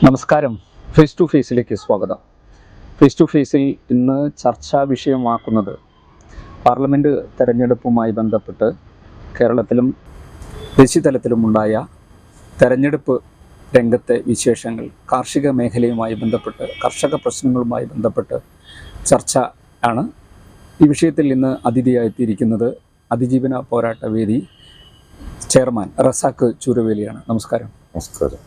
നമസ്കാരം. Face to ഫേസിലേക്ക് സ്വാഗതം. Face to ഫേസിൽ ഇന്ന് ചർച്ചാ വിഷയമാക്കുന്നത് പാർലമെൻറ്റ് തെരഞ്ഞെടുപ്പുമായി ബന്ധപ്പെട്ട് കേരളത്തിലും ദേശീയ തലത്തിലും ഉണ്ടായ തെരഞ്ഞെടുപ്പ് രംഗത്തെ വിശേഷങ്ങൾ, കാർഷിക മേഖലയുമായി ബന്ധപ്പെട്ട്, കർഷക പ്രശ്നങ്ങളുമായി ബന്ധപ്പെട്ട് ചർച്ച ആണ്. ഈ വിഷയത്തിൽ ഇന്ന് അതിഥിയായെത്തിയിരിക്കുന്നത് അതിജീവന പോരാട്ട വേദി ചെയർമാൻ റസാഖ് ചൂരവേലിയാണ്. നമസ്കാരം. നമസ്കാരം.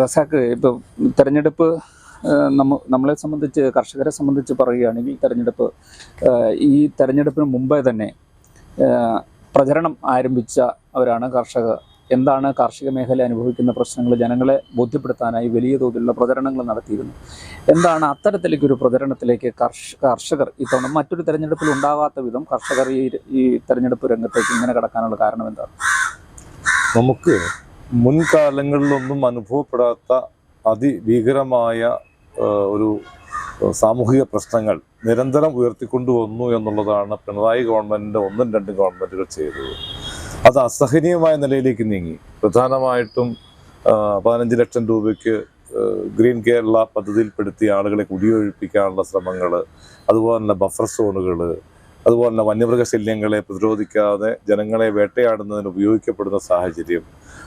റസാഖ്, ഇപ്പോൾ തെരഞ്ഞെടുപ്പ് നമ്മളെ സംബന്ധിച്ച്, കർഷകരെ സംബന്ധിച്ച് പറയുകയാണെങ്കിൽ ഈ തെരഞ്ഞെടുപ്പിന് മുമ്പേ തന്നെ പ്രചരണം ആരംഭിച്ചവരാണ് കർഷകർ. എന്താണ് കാർഷിക മേഖല അനുഭവിക്കുന്ന പ്രശ്നങ്ങൾ ജനങ്ങളെ ബോധ്യപ്പെടുത്താനായി വലിയ തോതിലുള്ള പ്രചരണങ്ങൾ നടത്തിയിരുന്നു. എന്താണ് അത്തരത്തിലേക്കൊരു പ്രചരണത്തിലേക്ക് കർഷകർ ഇത്തവണ മറ്റൊരു തെരഞ്ഞെടുപ്പിൽ ഉണ്ടാകാത്ത വിധം കർഷകർ ഈ തെരഞ്ഞെടുപ്പ് രംഗത്തേക്ക് ഇങ്ങനെ കടക്കാനുള്ള കാരണം എന്താണ്? നമുക്ക് മുൻകാലങ്ങളിലൊന്നും അനുഭവപ്പെടാത്ത അതിഭീകരമായ ഒരു സാമൂഹിക പ്രശ്നങ്ങൾ നിരന്തരം ഉയർത്തിക്കൊണ്ടുവന്നു എന്നുള്ളതാണ് പിണറായി ഗവൺമെൻറ്റിൻ്റെ ഒന്നും രണ്ടും ഗവൺമെൻറ്റുകൾ ചെയ്തത്. അത് അസഹനീയമായ നിലയിലേക്ക് നീങ്ങി. പ്രധാനമായിട്ടും 15 ലക്ഷം രൂപയ്ക്ക് ഗ്രീൻ കേരള പദ്ധതിയിൽപ്പെടുത്തിയ ആളുകളെ കുടിയൊഴിപ്പിക്കാനുള്ള ശ്രമങ്ങൾ, അതുപോലെ തന്നെ ബഫർ സോണുകൾ, അതുപോലെ തന്നെ വന്യമൃഗശല്യങ്ങളെ പ്രതിരോധിക്കാതെ ജനങ്ങളെ വേട്ടയാടുന്നതിന് ഉപയോഗിക്കപ്പെടുന്ന സാഹചര്യം,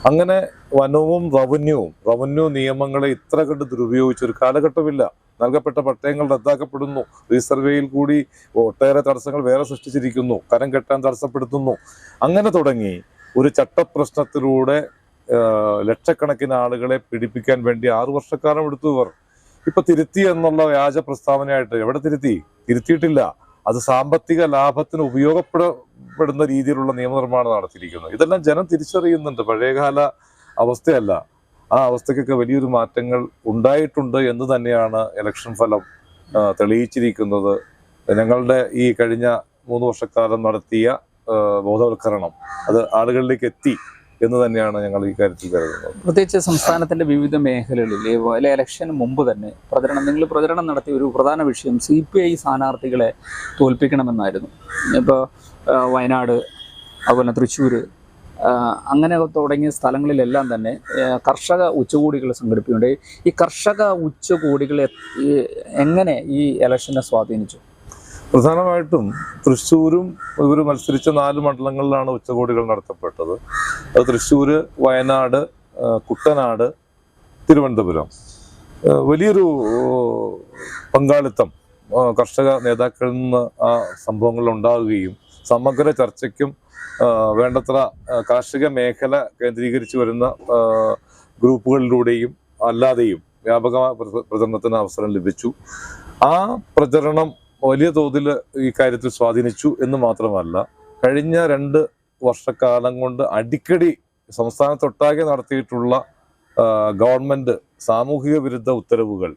അങ്ങനെ വനവും റവന്യൂ നിയമങ്ങളെ ഇത്ര കണ്ട് ദുരുപയോഗിച്ചൊരു കാലഘട്ടമില്ല. നൽകപ്പെട്ട പട്ടയങ്ങൾ റദ്ദാക്കപ്പെടുന്നു, റീസർവേയിൽ കൂടി ഒട്ടേറെ തടസ്സങ്ങൾ വേറെ സൃഷ്ടിച്ചിരിക്കുന്നു, കരം കെട്ടാൻ തടസ്സപ്പെടുത്തുന്നു. അങ്ങനെ തുടങ്ങി ഒരു ചട്ടപ്രശ്നത്തിലൂടെ ലക്ഷക്കണക്കിന് ആളുകളെ പീഡിപ്പിക്കാൻ വേണ്ടി 6 വർഷക്കാലം എടുത്തു ഇവർ. ഇപ്പൊ തിരുത്തി എന്നുള്ള വ്യാജ പ്രസ്താവനയായിട്ട് എവിടെ തിരുത്തിയിട്ടില്ല. അത് സാമ്പത്തിക ലാഭത്തിന് ഉപയോഗപ്പെടുന്ന രീതിയിലുള്ള നിയമനിർമ്മാണം നടത്തിയിരിക്കുന്നത്. ഇതെല്ലാം ജനം തിരിച്ചറിയുന്നുണ്ട്. പഴയകാല അവസ്ഥയല്ല. ആ അവസ്ഥയ്ക്കൊക്കെ വലിയൊരു മാറ്റങ്ങൾ ഉണ്ടായിട്ടുണ്ട് എന്ന് തന്നെയാണ് ഇലക്ഷൻ ഫലം തെളിയിച്ചിരിക്കുന്നത്. ഞങ്ങളുടെ ഈ കഴിഞ്ഞ 3 വർഷക്കാലം നടത്തിയ ബോധവൽക്കരണം അത് ആളുകളിലേക്ക് എത്തി എന്ന് തന്നെയാണ് ഞങ്ങൾ ഈ കാര്യത്തിൽ കരുതുന്നത്. പ്രത്യേകിച്ച് സംസ്ഥാനത്തിൻ്റെ വിവിധ മേഖലകളിൽ ഇലക്ഷന് മുമ്പ് തന്നെ നിങ്ങൾ പ്രചരണം നടത്തിയ ഒരു പ്രധാന വിഷയം CPI സ്ഥാനാർത്ഥികളെ തോൽപ്പിക്കണമെന്നായിരുന്നു. ഇപ്പോൾ വയനാട്, അതുപോലെ തൃശ്ശൂർ, അങ്ങനെ തുടങ്ങിയ സ്ഥലങ്ങളിലെല്ലാം തന്നെ കർഷക ഉച്ചകോടികൾ സംഘടിപ്പിക്കുന്നുണ്ട്. ഈ കർഷക ഉച്ചകോടികൾ എങ്ങനെ ഈ ഇലക്ഷനെ സ്വാധീനിച്ചു? പ്രധാനമായിട്ടും തൃശ്ശൂരും ഇവർ മത്സരിച്ച 4 മണ്ഡലങ്ങളിലാണ് ഉച്ചകോടികൾ നടത്തപ്പെട്ടത്. അത് തൃശ്ശൂർ, വയനാട്, കുട്ടനാട്, തിരുവനന്തപുരം. വലിയൊരു പങ്കാളിത്തം കർഷക നേതാക്കളിൽ നിന്ന് ആ സംഭവങ്ങളിൽ ഉണ്ടാവുകയും സമഗ്ര ചർച്ചയ്ക്കും വേണ്ടത്ര കാർഷിക മേഖല കേന്ദ്രീകരിച്ച് വരുന്ന ഗ്രൂപ്പുകളിലൂടെയും അല്ലാതെയും വ്യാപകമായ പ്രചരണത്തിന് അവസരം ലഭിച്ചു. ആ പ്രചരണം വലിയ തോതിൽ ഈ കാര്യത്തിൽ സ്വാധീനിച്ചു എന്ന് മാത്രമല്ല, കഴിഞ്ഞ 2 വർഷക്കാലം കൊണ്ട് അടിക്കടി സംസ്ഥാനത്തൊട്ടാകെ നടത്തിയിട്ടുള്ള ഗവൺമെന്റ് സാമൂഹിക വിരുദ്ധ ഉത്തരവുകൾ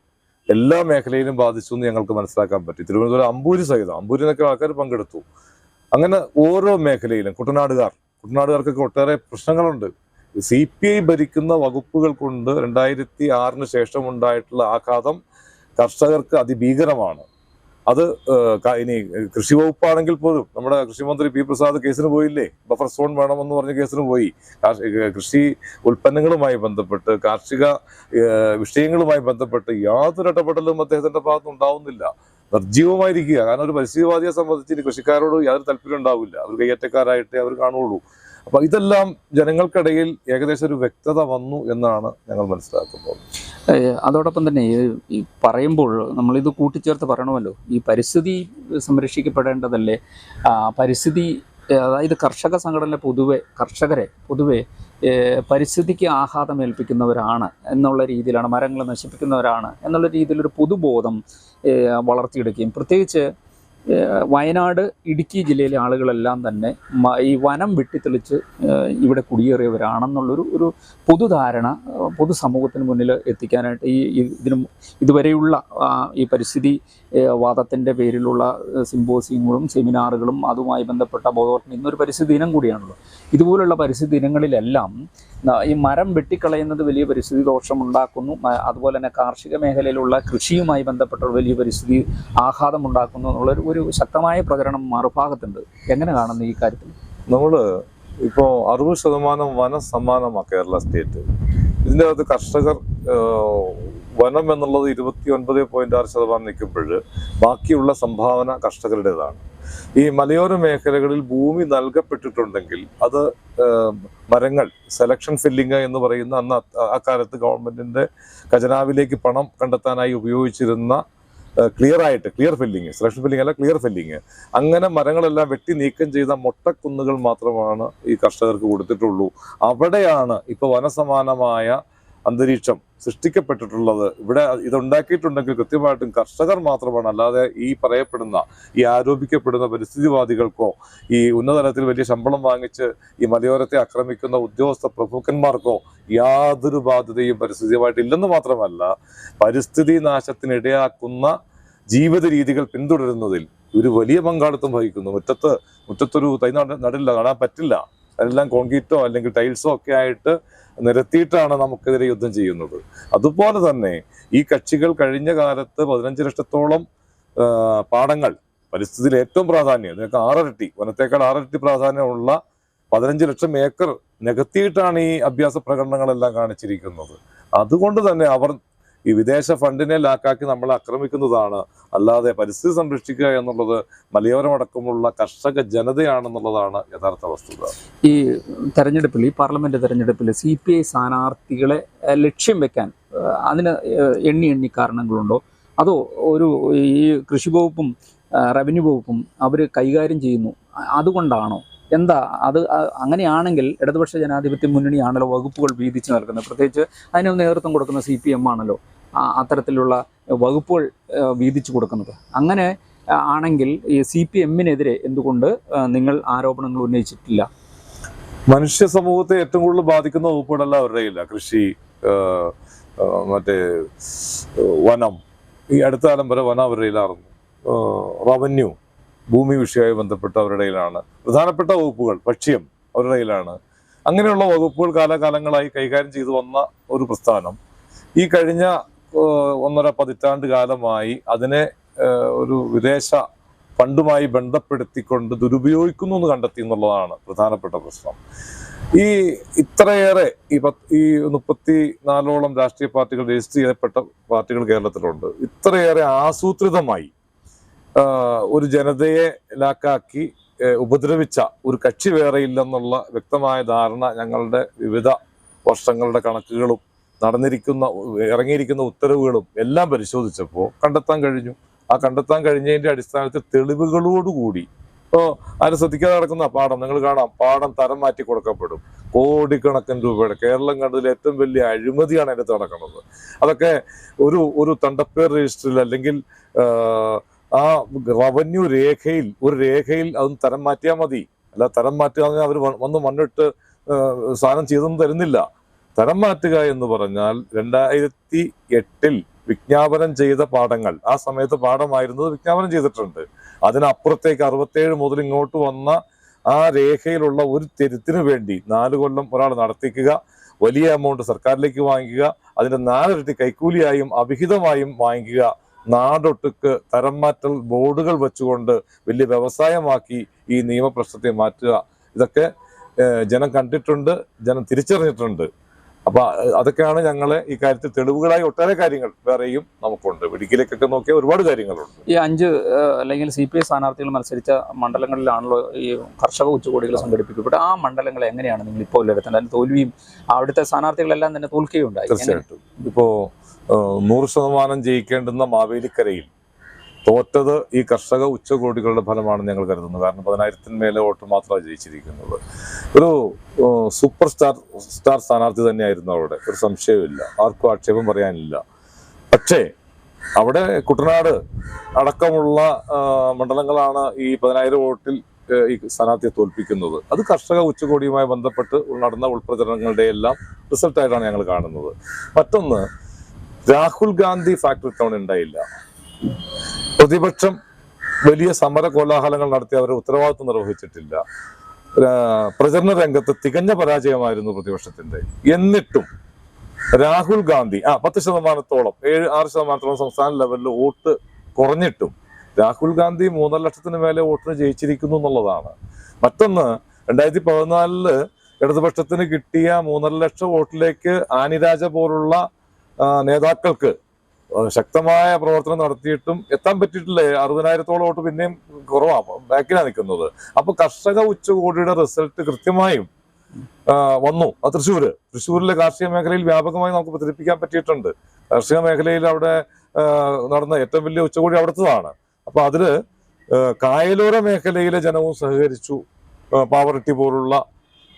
എല്ലാ മേഖലയിലും ബാധിച്ചു എന്ന് ഞങ്ങൾക്ക് മനസ്സിലാക്കാൻ പറ്റി. തിരുവനന്തപുരം അമ്പൂരിനൊക്കെ ആൾക്കാർ പങ്കെടുത്തു. അങ്ങനെ ഓരോ മേഖലയിലും കുട്ടനാടുകാർക്കൊക്കെ ഒട്ടേറെ പ്രശ്നങ്ങളുണ്ട്. CPI ഭരിക്കുന്ന വകുപ്പുകൾ കൊണ്ട് 2006 ശേഷം ഉണ്ടായിട്ടുള്ള ആഘാതം കർഷകർക്ക് അതിഭീകരമാണ്. അത് ഇനി കൃഷി വകുപ്പാണെങ്കിൽ പോലും നമ്മുടെ കൃഷിമന്ത്രി P. പ്രസാദ് കേസിന് പോയില്ലേ? ബഫർ സോൺ വേണമെന്ന് പറഞ്ഞ കേസിന് പോയി. കൃഷി ഉൽപ്പന്നങ്ങളുമായി ബന്ധപ്പെട്ട്, കാർഷിക വിഷയങ്ങളുമായി ബന്ധപ്പെട്ട് യാതൊരു ഇടപെടലും അദ്ദേഹത്തിന്റെ ഭാഗത്ത് ഉണ്ടാവുന്നില്ല. നിർജീവമായിരിക്കുക. കാരണം ഒരു പരിസ്ഥിതിവാദിയെ സംബന്ധിച്ച് കൃഷിക്കാരോട് യാതൊരു താല്പര്യം ഉണ്ടാവില്ല. അവർ കയ്യേറ്റക്കാരായിട്ടേ അവർ കാണുള്ളൂ. അപ്പൊ ഇതെല്ലാം ജനങ്ങൾക്കിടയിൽ ഏകദേശം ഒരു വ്യക്തത വന്നു എന്നാണ് ഞങ്ങൾ മനസ്സിലാക്കുന്നത്. അതോടൊപ്പം തന്നെ ഈ പറയുമ്പോൾ നമ്മളിത് കൂട്ടിച്ചേർത്ത് പറയണമല്ലോ. ഈ പരിസ്ഥിതി സംരക്ഷിക്കപ്പെടേണ്ടതല്ലേ? പരിസ്ഥിതി, അതായത് കർഷക സംഘടന കർഷകരെ പൊതുവെ പരിസ്ഥിതിക്ക് ആഘാതം ഏൽപ്പിക്കുന്നവരാണ് എന്നുള്ള രീതിയിലാണ്, മരങ്ങൾ നശിപ്പിക്കുന്നവരാണ് എന്നുള്ള രീതിയിലൊരു പൊതുബോധം വളർത്തിയെടുക്കുകയും, പ്രത്യേകിച്ച് വയനാട്, ഇടുക്കി ജില്ലയിലെ ആളുകളെല്ലാം തന്നെ ഈ വനം വെട്ടിത്തെളിച്ച് ഇവിടെ കുടിയേറിയവരാണെന്നുള്ളൊരു പൊതുധാരണ പൊതുസമൂഹത്തിന് മുന്നിൽ എത്തിക്കാനായിട്ട് ഇതുവരെയുള്ള ഈ പരിസ്ഥിതി വാദത്തിൻ്റെ പേരിലുള്ള സിമ്പോസിയങ്ങളും സെമിനാറുകളും അതുമായി ബന്ധപ്പെട്ട ബോധവൽക്കരണം ഇന്നൊരു പരിസ്ഥിതി ദിനം കൂടിയാണല്ലോ. ഇതുപോലുള്ള പരിസ്ഥിതി ദിനങ്ങളിലെല്ലാം ഈ മരം വെട്ടിക്കളയുന്നത് വലിയ പരിസ്ഥിതി ദോഷം ഉണ്ടാക്കുന്നു, അതുപോലെ തന്നെ കാർഷിക മേഖലയിലുള്ള കൃഷിയുമായി ബന്ധപ്പെട്ട വലിയ പരിസ്ഥിതി ആഘാതം ഉണ്ടാക്കുന്നു എന്നുള്ളൊരു ശക്തമായ പ്രചരണം മറുഭാഗത്തുണ്ട്. എങ്ങനെ കാണുന്നു ഈ കാര്യത്തിൽ? നമ്മൾ ഇപ്പോൾ 60% വന സമ്മാനമാണ് കേരള സ്റ്റേറ്റ്. ഇതിൻ്റെ അകത്ത് കർഷകർ വനം എന്നുള്ളത് 29.6% നിൽക്കുമ്പോൾ ബാക്കിയുള്ള സംഭാവന കർഷകരുടേതാണ്. ഈ മലയോര മേഖലകളിൽ ഭൂമി നൽകപ്പെട്ടിട്ടുണ്ടെങ്കിൽ അത് മരങ്ങൾ സെലക്ഷൻ ഫില്ലിങ് എന്ന് പറയുന്ന അന്ന് അക്കാലത്ത് ഗവൺമെന്റിന്റെ ഖജനാവിലേക്ക് പണം കണ്ടെത്താനായി ഉപയോഗിച്ചിരുന്ന ക്ലിയർ ഫില്ലിങ്, സെലക്ഷൻ ഫില്ലിങ് അല്ല, ക്ലിയർ ഫില്ലിങ്. അങ്ങനെ മരങ്ങളെല്ലാം വെട്ടി നീക്കം ചെയ്ത മൊട്ടക്കുന്നുകൾ മാത്രമാണ് ഈ കർഷകർക്ക് കൊടുത്തിട്ടുള്ളൂ. അവിടെയാണ് ഇപ്പൊ വനസമാനമായ അന്തരീക്ഷം സൃഷ്ടിക്കപ്പെട്ടിട്ടുള്ളത്. ഇവിടെ ഇതുണ്ടാക്കിയിട്ടുണ്ടെങ്കിൽ കൃത്യമായിട്ടും കർഷകർ മാത്രമാണ്, അല്ലാതെ ഈ പറയപ്പെടുന്ന, ഈ ആരോപിക്കപ്പെടുന്ന പരിസ്ഥിതിവാദികൾക്കോ ഈ ഉന്നതതലത്തിൽ വലിയ ശമ്പളം വാങ്ങിച്ച് ഈ മലയോരത്തെ ആക്രമിക്കുന്ന ഉദ്യോഗസ്ഥ പ്രമുഖന്മാർക്കോ യാതൊരു ബാധ്യതയും പരിസ്ഥിതിയുമായിട്ട് ഇല്ലെന്ന് മാത്രമല്ല, പരിസ്ഥിതി നാശത്തിനിടയാക്കുന്ന ജീവിത രീതികൾ പിന്തുടരുന്നതിൽ ഒരു വലിയ പങ്കാളിത്തം വഹിക്കുന്നു. മുറ്റത്തൊരു തൈ നടാൻ പറ്റില്ല, അതെല്ലാം കോൺക്രീറ്റോ അല്ലെങ്കിൽ ടൈൽസോ ഒക്കെ ആയിട്ട് നിരത്തിയിട്ടാണ് നമുക്കെതിരെ യുദ്ധം ചെയ്യുന്നത്. അതുപോലെ തന്നെ ഈ കക്ഷികൾ കഴിഞ്ഞ കാലത്ത് 15 ലക്ഷത്തോളം പാടങ്ങൾ, പരിസ്ഥിതിയിൽ ഏറ്റവും പ്രാധാന്യം, ഇതിനൊക്കെ 6 ഇരട്ടി, വനത്തേക്കാൾ 6 ഇരട്ടി പ്രാധാന്യമുള്ള 15 ലക്ഷം ഏക്കർ നികത്തിയിട്ടാണ് ഈ അഭ്യാസ പ്രകടനങ്ങളെല്ലാം കാണിച്ചിരിക്കുന്നത്. അതുകൊണ്ട് തന്നെ അവർ ഈ വിദേശ ഫണ്ടിനെ ലാക്കാക്കി നമ്മളെ ആക്രമിക്കുന്നതാണ്. അല്ലാതെ പരിസ്ഥിതി സംരക്ഷിക്കുക എന്നുള്ളത് മലയോരമടക്കമുള്ള കർഷക ജനതയാണെന്നുള്ളതാണ് യഥാർത്ഥ വസ്തുത. ഈ തെരഞ്ഞെടുപ്പിൽ, ഈ പാർലമെന്റ് തെരഞ്ഞെടുപ്പിൽ CPI സ്ഥാനാർത്ഥികളെ ലക്ഷ്യം വെക്കാൻ അതിന് എണ്ണി കാരണങ്ങളുണ്ടോ? അതോ ഈ കൃഷി വകുപ്പും റവന്യൂ വകുപ്പും അവർ കൈകാര്യം ചെയ്യുന്നു അതുകൊണ്ടാണോ? എന്താ അത്? അങ്ങനെയാണെങ്കിൽ ഇടതുപക്ഷ ജനാധിപത്യ മുന്നണിയാണല്ലോ വകുപ്പുകൾ വീതിച്ച് നൽകുന്നത്. പ്രത്യേകിച്ച് അതിന് നേതൃത്വം കൊടുക്കുന്ന CPM ആണല്ലോ അത്തരത്തിലുള്ള വകുപ്പുകൾ വീതിച്ചു കൊടുക്കുന്നത്. അങ്ങനെ ആണെങ്കിൽ ഈ CPM-നെതിരെ എന്തുകൊണ്ട് നിങ്ങൾ ആരോപണങ്ങൾ ഉന്നയിച്ചിട്ടില്ല? മനുഷ്യ സമൂഹത്തെ ഏറ്റവും കൂടുതൽ ബാധിക്കുന്ന വകുപ്പുകളല്ല അവരുടെ ഇല്ല. കൃഷി, മറ്റേ വനം, ഈ അടുത്ത കാലം വരെ വനം അവരുടെ ഇല്ലായിരുന്നു. റവന്യൂ, ഭൂമി വിഷയവുമായി ബന്ധപ്പെട്ട് അവരുടെ ഇടയിലാണ്. പ്രധാനപ്പെട്ട വകുപ്പുകൾ, ഭക്ഷ്യം അവരുടെ ഇടയിലാണ്. അങ്ങനെയുള്ള വകുപ്പുകൾ കാലാകാലങ്ങളായി കൈകാര്യം ചെയ്തു വന്ന ഒരു പ്രസ്ഥാനം ഈ കഴിഞ്ഞ 1.5 പതിറ്റാണ്ട് കാലമായി അതിനെ ഒരു വിദേശ ഫണ്ടുമായി ബന്ധപ്പെടുത്തിക്കൊണ്ട് ദുരുപയോഗിക്കുന്നു എന്ന് കണ്ടെത്തി എന്നുള്ളതാണ് പ്രധാനപ്പെട്ട പ്രശ്നം. ഈ ഇത്രയേറെ ഈ 34ഓളം രാഷ്ട്രീയ പാർട്ടികൾ, രജിസ്റ്റർ ചെയ്യപ്പെട്ട പാർട്ടികൾ കേരളത്തിലുണ്ട്. ഇത്രയേറെ ആസൂത്രിതമായി ഒരു ജനതയെ ലാക്കാക്കി ഉപദ്രവിച്ച ഒരു കക്ഷി വേറെ ഇല്ലെന്നുള്ള വ്യക്തമായ ധാരണ ഞങ്ങളുടെ വിവിധ വർഷങ്ങളുടെ കണക്കുകളും ഇറങ്ങിയിരിക്കുന്ന ഉത്തരവുകളും എല്ലാം പരിശോധിച്ചപ്പോൾ കണ്ടെത്താൻ കഴിഞ്ഞു. ആ കണ്ടെത്താൻ കഴിഞ്ഞതിന്റെ അടിസ്ഥാനത്തിൽ തെളിവുകളോടുകൂടി ഇപ്പോൾ ആരും ശ്രദ്ധിക്കാതെ നടക്കുന്ന പാടം നിങ്ങൾ കാണാം, പാടം തരം മാറ്റി കൊടുക്കപ്പെടും. കോടിക്കണക്കിന് രൂപയുടെ, കേരളം കണ്ടതിൽ ഏറ്റവും വലിയ അഴിമതിയാണ് അതിനകത്ത് നടക്കുന്നത്. അതൊക്കെ ഒരു തണ്ടപ്പേർ രജിസ്റ്ററിൽ അല്ലെങ്കിൽ ആ റവന്യൂ രേഖയിൽ, ഒരു രേഖയിൽ അതൊന്ന് തരം മാറ്റിയാൽ മതി. അല്ല, തരം മാറ്റുക അവർ വന്ന് മണ്ണിട്ട് സാധനം ചെയ്തൊന്നും തരുന്നില്ല. തരം മാറ്റുക എന്ന് പറഞ്ഞാൽ 2008 വിജ്ഞാപനം ചെയ്ത പാടങ്ങൾ, ആ സമയത്ത് പാടമായിരുന്നത് വിജ്ഞാപനം ചെയ്തിട്ടുണ്ട്. അതിനപ്പുറത്തേക്ക് 67 മുതൽ ഇങ്ങോട്ട് വന്ന ആ രേഖയിലുള്ള ഒരു തെരുത്തിന് വേണ്ടി 4 കൊല്ലം ഒരാൾ നടത്തിക്കുക, വലിയ എമൗണ്ട് സർക്കാരിലേക്ക് വാങ്ങിക്കുക, അതിന്റെ 4 ഇരട്ടി കൈക്കൂലിയായും അവിഹിതമായും വാങ്ങിക്കുക, നാടൊട്ടുക്ക് തരം മാറ്റൽ ബോർഡുകൾ വെച്ചുകൊണ്ട് വലിയ വ്യവസായമാക്കി ഈ നിയമപ്രശ്നത്തെ മാറ്റുക. ഇതൊക്കെ ജനം കണ്ടിട്ടുണ്ട്, ജനം തിരിച്ചറിഞ്ഞിട്ടുണ്ട്. അപ്പൊ അതൊക്കെയാണ് ഞങ്ങളെ ഈ കാര്യത്തിൽ തെളിവുകളായി ഒട്ടേറെ കാര്യങ്ങൾ വേറെയും നമുക്കുണ്ട്. ഇടുക്കിയിലേക്കൊക്കെ നോക്കിയാൽ ഒരുപാട് കാര്യങ്ങളുണ്ട്. ഈ 5 അല്ലെങ്കിൽ CPI സ്ഥാനാർത്ഥികൾ മത്സരിച്ച മണ്ഡലങ്ങളിലാണല്ലോ ഈ കർഷക ഉച്ചകോടികൾ സംഘടിപ്പിക്കപ്പെട്ടു. ആ മണ്ഡലങ്ങളെ എങ്ങനെയാണ് നിങ്ങൾ ഇപ്പോൾ വിലയിരുത്തുന്നത്? അതിന് തോൽവിയും അവിടുത്തെ സ്ഥാനാർത്ഥികളെല്ലാം തന്നെ തോൽക്കുകയുണ്ടായി. തീർച്ചയായിട്ടും ഇപ്പോ 100% ജയിക്കേണ്ടുന്ന മാവേലിക്കരയിൽ തോറ്റത് ഈ കർഷക ഉച്ചകോടികളുടെ ഫലമാണെന്ന് ഞങ്ങൾ കരുതുന്നു. കാരണം 10,000-ന് മേലെ വോട്ട് മാത്രമാണ് ജയിച്ചിരിക്കുന്നത്. ഒരു സൂപ്പർ സ്റ്റാർ സ്ഥാനാർത്ഥി തന്നെയായിരുന്നു അവിടെ, ഒരു സംശയമില്ല, ആർക്കും ആക്ഷേപം പറയാനില്ല. പക്ഷേ അവിടെ കുട്ടനാട് അടക്കമുള്ള മണ്ഡലങ്ങളാണ് ഈ 10,000 വോട്ടിൽ ഈ സ്ഥാനാർത്ഥിയെ തോൽപ്പിക്കുന്നത്. അത് കർഷക ഉച്ചകോടിയുമായി ബന്ധപ്പെട്ട് നടന്ന ഉൾപ്രചരണങ്ങളുടെ എല്ലാം റിസൾട്ടായിട്ടാണ് ഞങ്ങൾ കാണുന്നത്. മറ്റൊന്ന്, രാഹുൽ ഗാന്ധി ഫാക്ടറി ടൗൺ ഉണ്ടായില്ല. പ്രതിപക്ഷം വലിയ സമര കോലാഹലങ്ങൾ നടത്തി അവരുടെ ഉത്തരവാദിത്വം നിർവഹിച്ചിട്ടില്ല. പ്രചരണ രംഗത്ത് തികഞ്ഞ പരാജയമായിരുന്നു പ്രതിപക്ഷത്തിന്റെ. എന്നിട്ടും രാഹുൽ ഗാന്ധി 10%-ഓളം 7-6% സംസ്ഥാന ലെവലിൽ വോട്ട് കുറഞ്ഞിട്ടും രാഹുൽ ഗാന്ധി 3.5 ലക്ഷത്തിന് മേലെ വോട്ടിന് ജയിച്ചിരിക്കുന്നു എന്നുള്ളതാണ്. മറ്റൊന്ന്, 2014 ഇടതുപക്ഷത്തിന് കിട്ടിയ 3.5 ലക്ഷം വോട്ടിലേക്ക് ആനിരാജ പോലുള്ള നേതാക്കൾക്ക് ശക്തമായ പ്രവർത്തനം നടത്തിയിട്ടും എത്താൻ പറ്റിയിട്ടില്ല. 60,000-ഓളം വോട്ട് പിന്നെയും കുറവാണ്, ബാക്കിലാണ് നിൽക്കുന്നത്. അപ്പൊ കർഷക ഉച്ചകോടിയുടെ റിസൾട്ട് കൃത്യമായും വന്നു. തൃശ്ശൂരിലെ കാർഷിക മേഖലയിൽ വ്യാപകമായി നമുക്ക് പ്രചരിപ്പിക്കാൻ പറ്റിയിട്ടുണ്ട്. കാർഷിക മേഖലയിൽ അവിടെ നടന്ന ഏറ്റവും വലിയ ഉച്ചകോടി അവിടുത്തതാണ്. അപ്പൊ അതില് കായലോര മേഖലയിലെ ജനവും സഹകരിച്ചു, പാവറട്ടി പോലുള്ള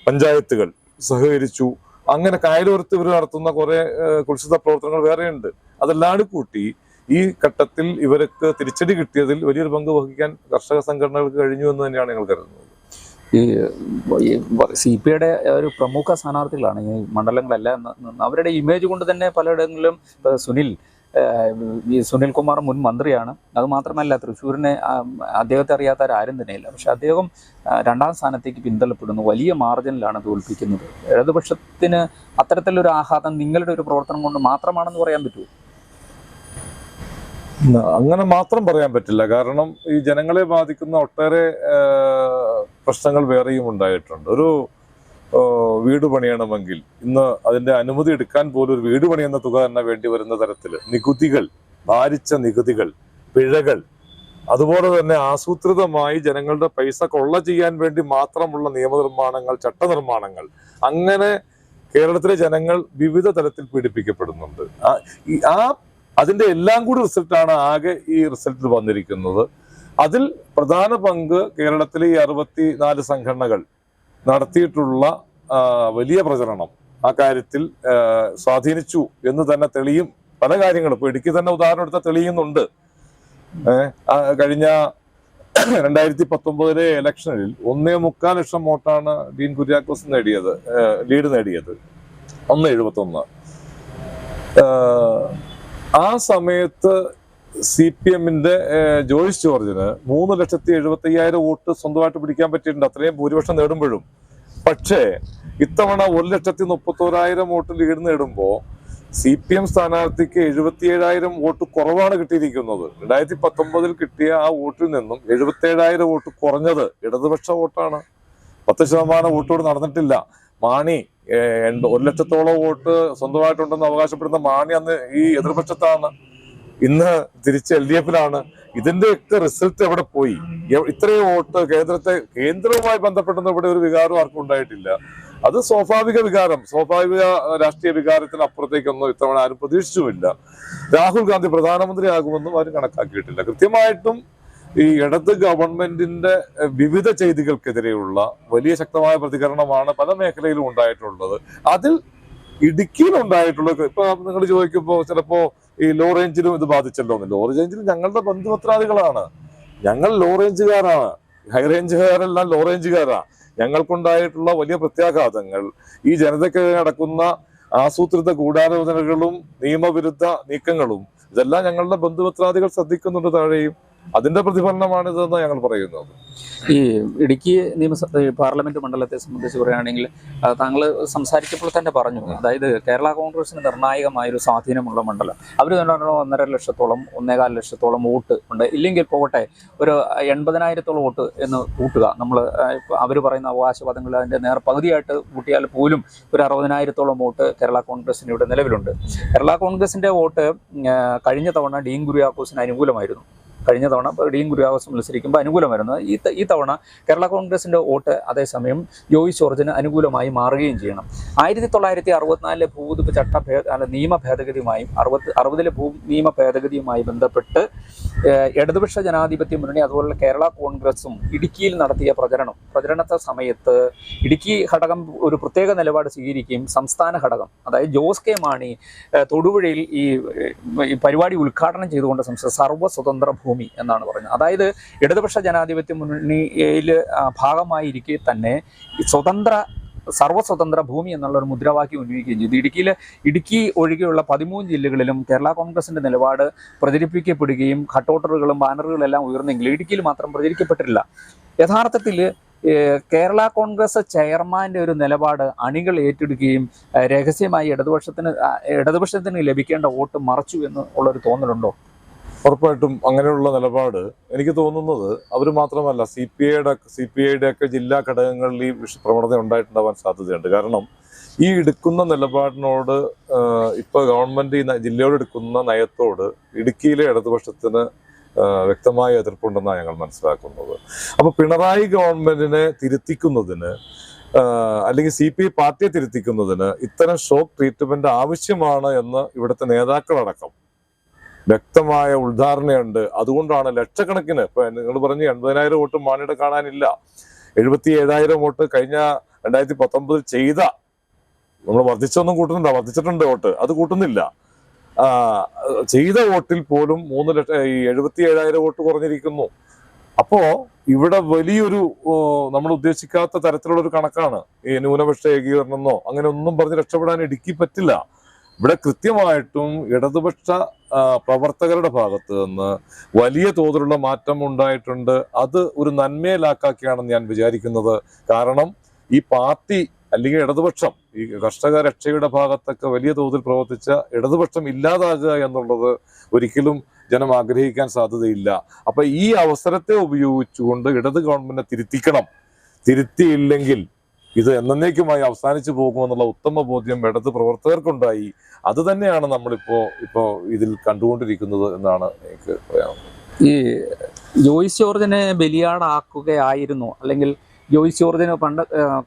പഞ്ചായത്തുകൾ സഹകരിച്ചു. അങ്ങനെ കായലോരത്ത് ഇവർ നടത്തുന്ന കുറെ കുൽസിത പ്രവർത്തനങ്ങൾ വേറെയുണ്ട്. അതെല്ലാം കൂട്ടി ഈ ഘട്ടത്തിൽ ഇവർക്ക് തിരിച്ചടി കിട്ടിയതിൽ വലിയൊരു പങ്ക് വഹിക്കാൻ കർഷക സംഘടനകൾക്ക് കഴിഞ്ഞു എന്ന് തന്നെയാണ് ഞങ്ങൾ കരുതുന്നത്. ഈ CPIയുടെ ഒരു പ്രമുഖ സ്ഥാനാർത്ഥികളാണ് ഈ മണ്ഡലങ്ങളെല്ലാം. അവരുടെ ഇമേജ് കൊണ്ട് തന്നെ പലയിടങ്ങളിലും സുനിൽകുമാർ മുൻ മന്ത്രിയാണ്. അത് മാത്രമല്ല, തൃശ്ശൂരിനെ അദ്ദേഹത്തെ അറിയാത്തവരാരും തന്നെയില്ല. പക്ഷെ അദ്ദേഹം 2ാം സ്ഥാനത്തേക്ക് പിന്തള്ളപ്പെടുന്നു. വലിയ മാർജിനിലാണ് തോൽപ്പിക്കുന്നത്. ഇടതുപക്ഷത്തിന് അത്തരത്തിലൊരു ആഘാതം നിങ്ങളുടെ ഒരു പ്രവർത്തനം കൊണ്ട് മാത്രമാണെന്ന് പറയാൻ പറ്റുമോ? അങ്ങനെ മാത്രം പറയാൻ പറ്റില്ല. കാരണം ഈ ജനങ്ങളെ ബാധിക്കുന്ന ഒട്ടേറെ പ്രശ്നങ്ങൾ വേറെയും ഉണ്ടായിട്ടുണ്ട്. ഒരു വീട് പണിയണമെങ്കിൽ ഇന്ന് അതിന്റെ അനുമതി എടുക്കാൻ പോലും ഒരു വീട് പണിയെന്ന തുക തന്നെ വേണ്ടി വരുന്ന തരത്തിൽ നികുതികൾ, ഭാരിച്ച നികുതികൾ, പിഴകൾ, അതുപോലെ തന്നെ ആസൂത്രിതമായി ജനങ്ങളുടെ പൈസ കൊള്ള ചെയ്യാൻ വേണ്ടി മാത്രമുള്ള നിയമനിർമ്മാണങ്ങൾ, ചട്ടനിർമ്മാണങ്ങൾ, അങ്ങനെ കേരളത്തിലെ ജനങ്ങൾ വിവിധ തലത്തിൽ പീഡിപ്പിക്കപ്പെടുന്നുണ്ട്. അതിന്റെ എല്ലാം കൂടി റിസൾട്ടാണ് ആകെ ഈ റിസൾട്ടിൽ വന്നിരിക്കുന്നത്. അതിൽ പ്രധാന പങ്ക് കേരളത്തിലെ ഈ 64 സംഘടനകൾ നടത്തിയിട്ടുള്ള വലിയ പ്രചരണം ആ കാര്യത്തിൽ സ്വാധീനിച്ചു എന്ന് തന്നെ തെളിയും. പല കാര്യങ്ങളും ഇപ്പൊ ഇടുക്കി തന്നെ ഉദാഹരണം എടുത്താൽ തെളിയുന്നുണ്ട്. കഴിഞ്ഞ 2019 ഇലക്ഷനിൽ 1.25 ലക്ഷം വോട്ടാണ് ഡീൻ കുര്യാക്കോസ് ലീഡ് നേടിയത്, 1.71. ആ സമയത്ത് CPMന്റെ ജോയിസ് ജോർജിന് 3,75,000 വോട്ട് സ്വന്തമായിട്ട് പിടിക്കാൻ പറ്റിയിട്ടുണ്ട്, അത്രയും ഭൂരിപക്ഷം നേടുമ്പോഴും. പക്ഷേ ഇത്തവണ 1,31,000 വോട്ട് ലീഡ് നേടുമ്പോൾ CPM സ്ഥാനാർത്ഥിക്ക് 77,000 വോട്ട് കുറവാണ് കിട്ടിയിരിക്കുന്നത്. 2019 കിട്ടിയ ആ വോട്ടിൽ നിന്നും 77,000 വോട്ട് കുറഞ്ഞത് ഇടതുപക്ഷ വോട്ടാണ്. 10% വോട്ടോട് നടന്നിട്ടില്ല. മാണി 1,00,000-ഓളം വോട്ട് സ്വന്തമായിട്ടുണ്ടെന്ന് അവകാശപ്പെടുന്ന മാണി അന്ന് ഈ എതിർപക്ഷത്താണ്, ഇന്ന് തിരിച്ച് LDFിലാണ്. ഇതിന്റെയൊക്കെ റിസൾട്ട് എവിടെ പോയി? ഇത്രയും വോട്ട് കേന്ദ്രവുമായി ബന്ധപ്പെട്ടെന്ന് ഇവിടെ ഒരു വികാരം ആർക്കും ഉണ്ടായിട്ടില്ല. അത് സ്വാഭാവിക വികാരം, സ്വാഭാവിക രാഷ്ട്രീയ വികാരത്തിന് അപ്പുറത്തേക്കൊന്നും ഇത്തവണ ആരും പ്രതീക്ഷിച്ചുമില്ല. രാഹുൽ ഗാന്ധി പ്രധാനമന്ത്രിയാകുമെന്നും ആരും കണക്കാക്കിയിട്ടില്ല. കൃത്യമായിട്ടും ഈ ഇടത് ഗവൺമെന്റിന്റെ വിവിധ ചെയ്തികൾക്കെതിരെയുള്ള വലിയ ശക്തമായ പ്രതികരണമാണ് പല മേഖലയിലും ഉണ്ടായിട്ടുള്ളത്. അതിൽ ഇടുക്കിയിൽ ഉണ്ടായിട്ടുള്ളത് ഇപ്പൊ നിങ്ങൾ ചോദിക്കുമ്പോൾ ചിലപ്പോ ഈ ലോ റേഞ്ചിലും ഇത് ബാധിച്ചല്ലോ എന്ന്. ലോ റേഞ്ചിൽ ഞങ്ങളുടെ ബന്ധുമിത്രാദികളാണ്, ഞങ്ങൾ ലോ റേഞ്ചുകാരാണ്, ഹൈ റേഞ്ചുകാരെല്ലാം ലോ റേഞ്ചുകാരാണ്. ഞങ്ങൾക്കുണ്ടായിട്ടുള്ള വലിയ പ്രത്യാഘാതങ്ങൾ, ഈ ജനതയ്ക്ക് നടക്കുന്ന ആസൂത്രിത ഗൂഢാലോചനകളും നിയമവിരുദ്ധ നീക്കങ്ങളും, ഇതെല്ലാം ഞങ്ങളുടെ ബന്ധുമിത്രാദികൾ ശ്രദ്ധിക്കുന്നുണ്ട് താഴെയും. അതിന്റെ പ്രതിഫലനമാണിതെന്ന് ഞങ്ങൾ പറയുന്നത്. ഈ ഇടുക്കി പാർലമെന്റ് മണ്ഡലത്തെ സംബന്ധിച്ച് പറയുകയാണെങ്കിൽ താങ്കൾ സംസാരിച്ചപ്പോൾ തന്നെ പറഞ്ഞു, അതായത് കേരള കോൺഗ്രസിന് നിർണായകമായൊരു സ്വാധീനമുള്ള മണ്ഡലം. അവർ തന്നെ 1.5 ലക്ഷത്തോളം 1.25 ലക്ഷത്തോളം വോട്ട് ഉണ്ട്. ഇല്ലെങ്കിൽ പോകട്ടെ, ഒരു 80,000-ഓളം വോട്ട് എന്ന് കൂട്ടുക. നമ്മൾ അവർ പറയുന്ന അവകാശവാദങ്ങൾ അതിൻ്റെ പകുതിയായിട്ട് കൂട്ടിയാൽ പോലും ഒരു 60,000-ഓളം വോട്ട് കേരള കോൺഗ്രസിന് ഇവിടെ നിലവിലുണ്ട്. കേരള കോൺഗ്രസിന്റെ വോട്ട് കഴിഞ്ഞ തവണ ഡീൻ കുര്യാക്കോസിന് അനുകൂലമായിരുന്നു. കഴിഞ്ഞ തവണ ഡീൻ കുര്യാക്കോസ് മത്സരിക്കുമ്പോൾ അനുകൂലമായിരുന്നു. ഈ തവണ കേരള കോൺഗ്രസിന്റെ വോട്ട് അതേസമയം ജോയിസ് ജോർജിന് അനുകൂലമായി മാറുകയും ചെയ്യണം. 1964 ഭൂപതിപ്പ് നിയമ ഭേദഗതിയുമായും 60 നിയമ ഭേദഗതിയുമായി ബന്ധപ്പെട്ട് ഇടതുപക്ഷ ജനാധിപത്യ മുന്നണി അതുപോലെ കേരള കോൺഗ്രസും ഇടുക്കിയിൽ നടത്തിയ പ്രചരണത്തെ സമയത്ത് ഇടുക്കി ഘടകം ഒരു പ്രത്യേക നിലപാട് സ്വീകരിക്കുകയും സംസ്ഥാന ഘടകം, അതായത് ജോസ് കെ മാണി തൊടുപുഴയിൽ ഈ പരിപാടി ഉദ്ഘാടനം ചെയ്തുകൊണ്ട് സർവ്വ സ്വതന്ത്ര ഭൂമി എന്നാണ് പറഞ്ഞത്. അതായത് ഇടതുപക്ഷ ജനാധിപത്യ മുന്നണിയിൽ ഭാഗമായിരിക്കെ തന്നെ സർവ്വസ്വതന്ത്ര ഭൂമി എന്നുള്ള ഒരു മുദ്രാവാക്യം ഉന്നയിക്കുകയും ചെയ്തു. ഇടുക്കി ഒഴികെയുള്ള 13 ജില്ലകളിലും കേരള കോൺഗ്രസിന്റെ നിലപാട് പ്രചരിപ്പിക്കപ്പെടുകയും കട്ടൗട്ടറുകളും ബാനറുകളും എല്ലാം ഉയർന്നെങ്കിലും ഇടുക്കിയിൽ മാത്രം പ്രചരിക്കപ്പെട്ടിട്ടില്ല. യഥാർത്ഥത്തിൽ കേരള കോൺഗ്രസ് ചെയർമാന്റെ ഒരു നിലപാട് അണികൾ ഏറ്റെടുക്കുകയും രഹസ്യമായി ഇടതുപക്ഷത്തിന് ലഭിക്കേണ്ട വോട്ട് മറച്ചു എന്ന് ഉള്ളൊരു തോന്നലുണ്ടോ? ഉറപ്പായിട്ടും അങ്ങനെയുള്ള നിലപാട് എനിക്ക് തോന്നുന്നത് അവർ മാത്രമല്ല, CPIയുടെ ഒക്കെ ജില്ലാ ഘടകങ്ങളിൽ ഈ പ്രവണത ഉണ്ടായിട്ടുണ്ടാവാൻ സാധ്യതയുണ്ട്. കാരണം ഈ എടുക്കുന്ന നിലപാടിനോട് ഇപ്പൊ ഗവൺമെന്റ് ഈ ജില്ലയോട് എടുക്കുന്ന നയത്തോട് ഇടുക്കിയിലെ ഇടതുപക്ഷത്തിന് വ്യക്തമായ എതിർപ്പുണ്ടെന്നാണ് ഞങ്ങൾ മനസ്സിലാക്കുന്നത്. അപ്പൊ പിണറായി ഗവൺമെന്റിനെ തിരുത്തിക്കുന്നതിന് അല്ലെങ്കിൽ CPI പാർട്ടിയെ തിരുത്തിക്കുന്നതിന് ഇത്തരം ഷോക്ക് ട്രീറ്റ്മെന്റ് ആവശ്യമാണ് എന്ന് ഇവിടുത്തെ നേതാക്കളടക്കം വ്യക്തമായ ഉദ്ധാരണയുണ്ട്. അതുകൊണ്ടാണ് ലക്ഷക്കണക്കിന്, ഇപ്പൊ നിങ്ങൾ പറഞ്ഞു 80,000 വോട്ട് മാണിയുടെ കാണാനില്ല, 77,000 വോട്ട് കഴിഞ്ഞ 2019 ചെയ്ത, നമ്മൾ വർദ്ധിച്ചൊന്നും വർദ്ധിച്ചിട്ടുണ്ട് വോട്ട്, അത് കൂട്ടുന്നില്ല. ചെയ്ത വോട്ടിൽ പോലും 77,000 വോട്ട് കുറഞ്ഞിരിക്കുന്നു. അപ്പോ ഇവിടെ വലിയൊരു നമ്മൾ ഉദ്ദേശിക്കാത്ത തരത്തിലുള്ള ഒരു കണക്കാണ്. ഈ ന്യൂനപക്ഷ ഏകീകരണമെന്നോ അങ്ങനെ ഒന്നും പറഞ്ഞ് രക്ഷപ്പെടാൻ ഇടുക്കി പറ്റില്ല. ഇവിടെ കൃത്യമായിട്ടും ഇടതുപക്ഷ പ്രവർത്തകരുടെ ഭാഗത്ത് നിന്ന് വലിയ തോതിലുള്ള മാറ്റം ഉണ്ടായിട്ടുണ്ട്. അത് ഒരു നന്മയിലാക്കാക്കിയാണെന്ന് ഞാൻ വിചാരിക്കുന്നത്. കാരണം ഈ പാർട്ടി അല്ലെങ്കിൽ ഇടതുപക്ഷം, ഈ കർഷക രക്ഷയുടെ ഭാഗത്തൊക്കെ വലിയ തോതിൽ പ്രവർത്തിച്ച ഇടതുപക്ഷം ഇല്ലാതാകുക എന്നുള്ളത് ഒരിക്കലും ജനം ആഗ്രഹിക്കാൻ സാധ്യതയില്ല. അപ്പൊ ഈ അവസരത്തെ ഉപയോഗിച്ചുകൊണ്ട് ഇടത് ഗവൺമെന്റിനെ തിരുത്തിക്കണം. തിരുത്തിയില്ലെങ്കിൽ ഇത് എന്നേക്കുമായി അവസാനിച്ചു പോകുമെന്നുള്ള ഉത്തമ ബോധ്യം ഇടത് പ്രവർത്തകർക്കുണ്ടായി. അത് തന്നെയാണ് നമ്മളിപ്പോ ഇതിൽ കണ്ടുകൊണ്ടിരിക്കുന്നത് എന്നാണ് എനിക്ക് പറയാനുള്ളത്. ഈ ജോയ്സ് ജോർജിനെ ബലിയാടാക്കുകയായിരുന്നു, അല്ലെങ്കിൽ ജോയ്സ് ജോർജിന്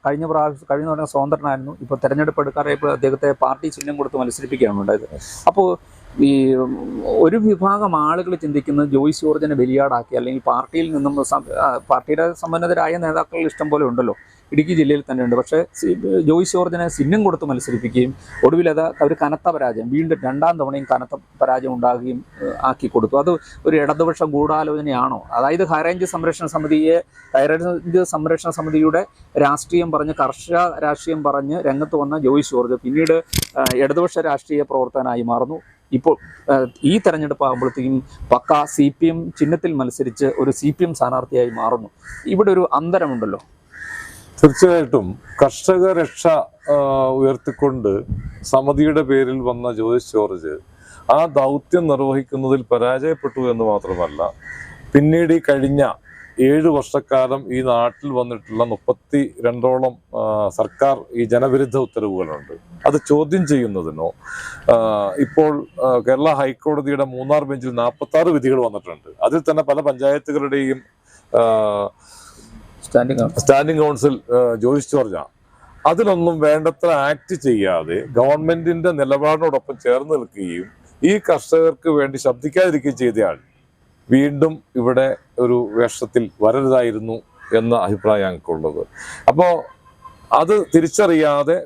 കഴിഞ്ഞ പറഞ്ഞ സ്വതന്ത്രനായിരുന്നു, ഇപ്പോൾ തെരഞ്ഞെടുപ്പ് എടുക്കാറായപ്പോൾ അദ്ദേഹത്തെ പാർട്ടി ചിഹ്നം കൊടുത്ത് മത്സരിപ്പിക്കുകയാണ് ഉണ്ടായത്. അപ്പോൾ ഈ ഒരു വിഭാഗം ആളുകൾ ചിന്തിക്കുന്നത് ജോയ്സ് ജോർജിനെ ബലിയാടാക്കി, അല്ലെങ്കിൽ പാർട്ടിയിൽ നിന്നും പാർട്ടിയുടെ സമ്പന്നതരായ നേതാക്കൾ ഇഷ്ടം പോലെ ഉണ്ടല്ലോ, ഇടുക്കി ജില്ലയിൽ തന്നെ ഉണ്ട്. പക്ഷേ ജോയ്സ് ജോർജിനെ ചിഹ്നം കൊടുത്ത് മത്സരിപ്പിക്കുകയും ഒടുവിൽ അത് ഒരു കനത്ത പരാജയം, വീണ്ടും രണ്ടാം തവണയും കനത്ത പരാജയം ഉണ്ടാകുകയും ആക്കി കൊടുത്തു. അത് ഒരു ഇടതുപക്ഷ ഗൂഢാലോചനയാണോ? അതായത് ഹൈറേഞ്ച് സംരക്ഷണ സമിതിയുടെ രാഷ്ട്രീയം പറഞ്ഞ്, കർഷക രാഷ്ട്രീയം പറഞ്ഞ് രംഗത്ത് വന്ന ജോയ്സ് ജോർജ് പിന്നീട് ഇടതുപക്ഷ രാഷ്ട്രീയ പ്രവർത്തകനായി മാറുന്നു. ഇപ്പോൾ ഈ തെരഞ്ഞെടുപ്പ് ആകുമ്പോഴത്തേക്കും പക്ക CPM ചിഹ്നത്തിൽ മത്സരിച്ച് ഒരു CPM സ്ഥാനാർത്ഥിയായി മാറുന്നു. ഇവിടെ ഒരു അന്തരമുണ്ടല്ലോ. തീർച്ചയായിട്ടും കർഷക രക്ഷ ഉയർത്തിക്കൊണ്ട് സമിതിയുടെ പേരിൽ വന്ന ജോയ്സ് ജോർജ് ആ ദൗത്യം നിർവഹിക്കുന്നതിൽ പരാജയപ്പെട്ടു എന്ന് മാത്രമല്ല, പിന്നീട് ഈ കഴിഞ്ഞ 7 വർഷക്കാലം ഈ നാട്ടിൽ വന്നിട്ടുള്ള 32ഓളം സർക്കാർ ഈ ജനവിരുദ്ധ ഉത്തരവുകളുണ്ട്. അത് ചോദ്യം ചെയ്യുന്നതിനോ ഇപ്പോൾ കേരള ഹൈക്കോടതിയുടെ മൂന്നാർ ബെഞ്ചിൽ 46 വിധികൾ വന്നിട്ടുണ്ട്. അതിൽ തന്നെ പല പഞ്ചായത്തുകളുടെയും സ്റ്റാൻഡിംഗ് കൗൺസിൽ ജോയ്സ് ജോർജാണ്. അതിലൊന്നും വേണ്ടത്ര ആക്ട് ചെയ്യാതെ ഗവൺമെന്റിന്റെ നിലപാടിനോടൊപ്പം ചേർന്ന് നിൽക്കുകയും ഈ കർഷകർക്ക് വേണ്ടി ശബ്ദിക്കാതിരിക്കുകയും ചെയ്തയാൾ വീണ്ടും ഇവിടെ ഒരു വേഷത്തിൽ വരരുതായിരുന്നു എന്ന അഭിപ്രായം ഞങ്ങൾക്കുള്ളത്. അപ്പോൾ അത് തിരിച്ചറിയാതെ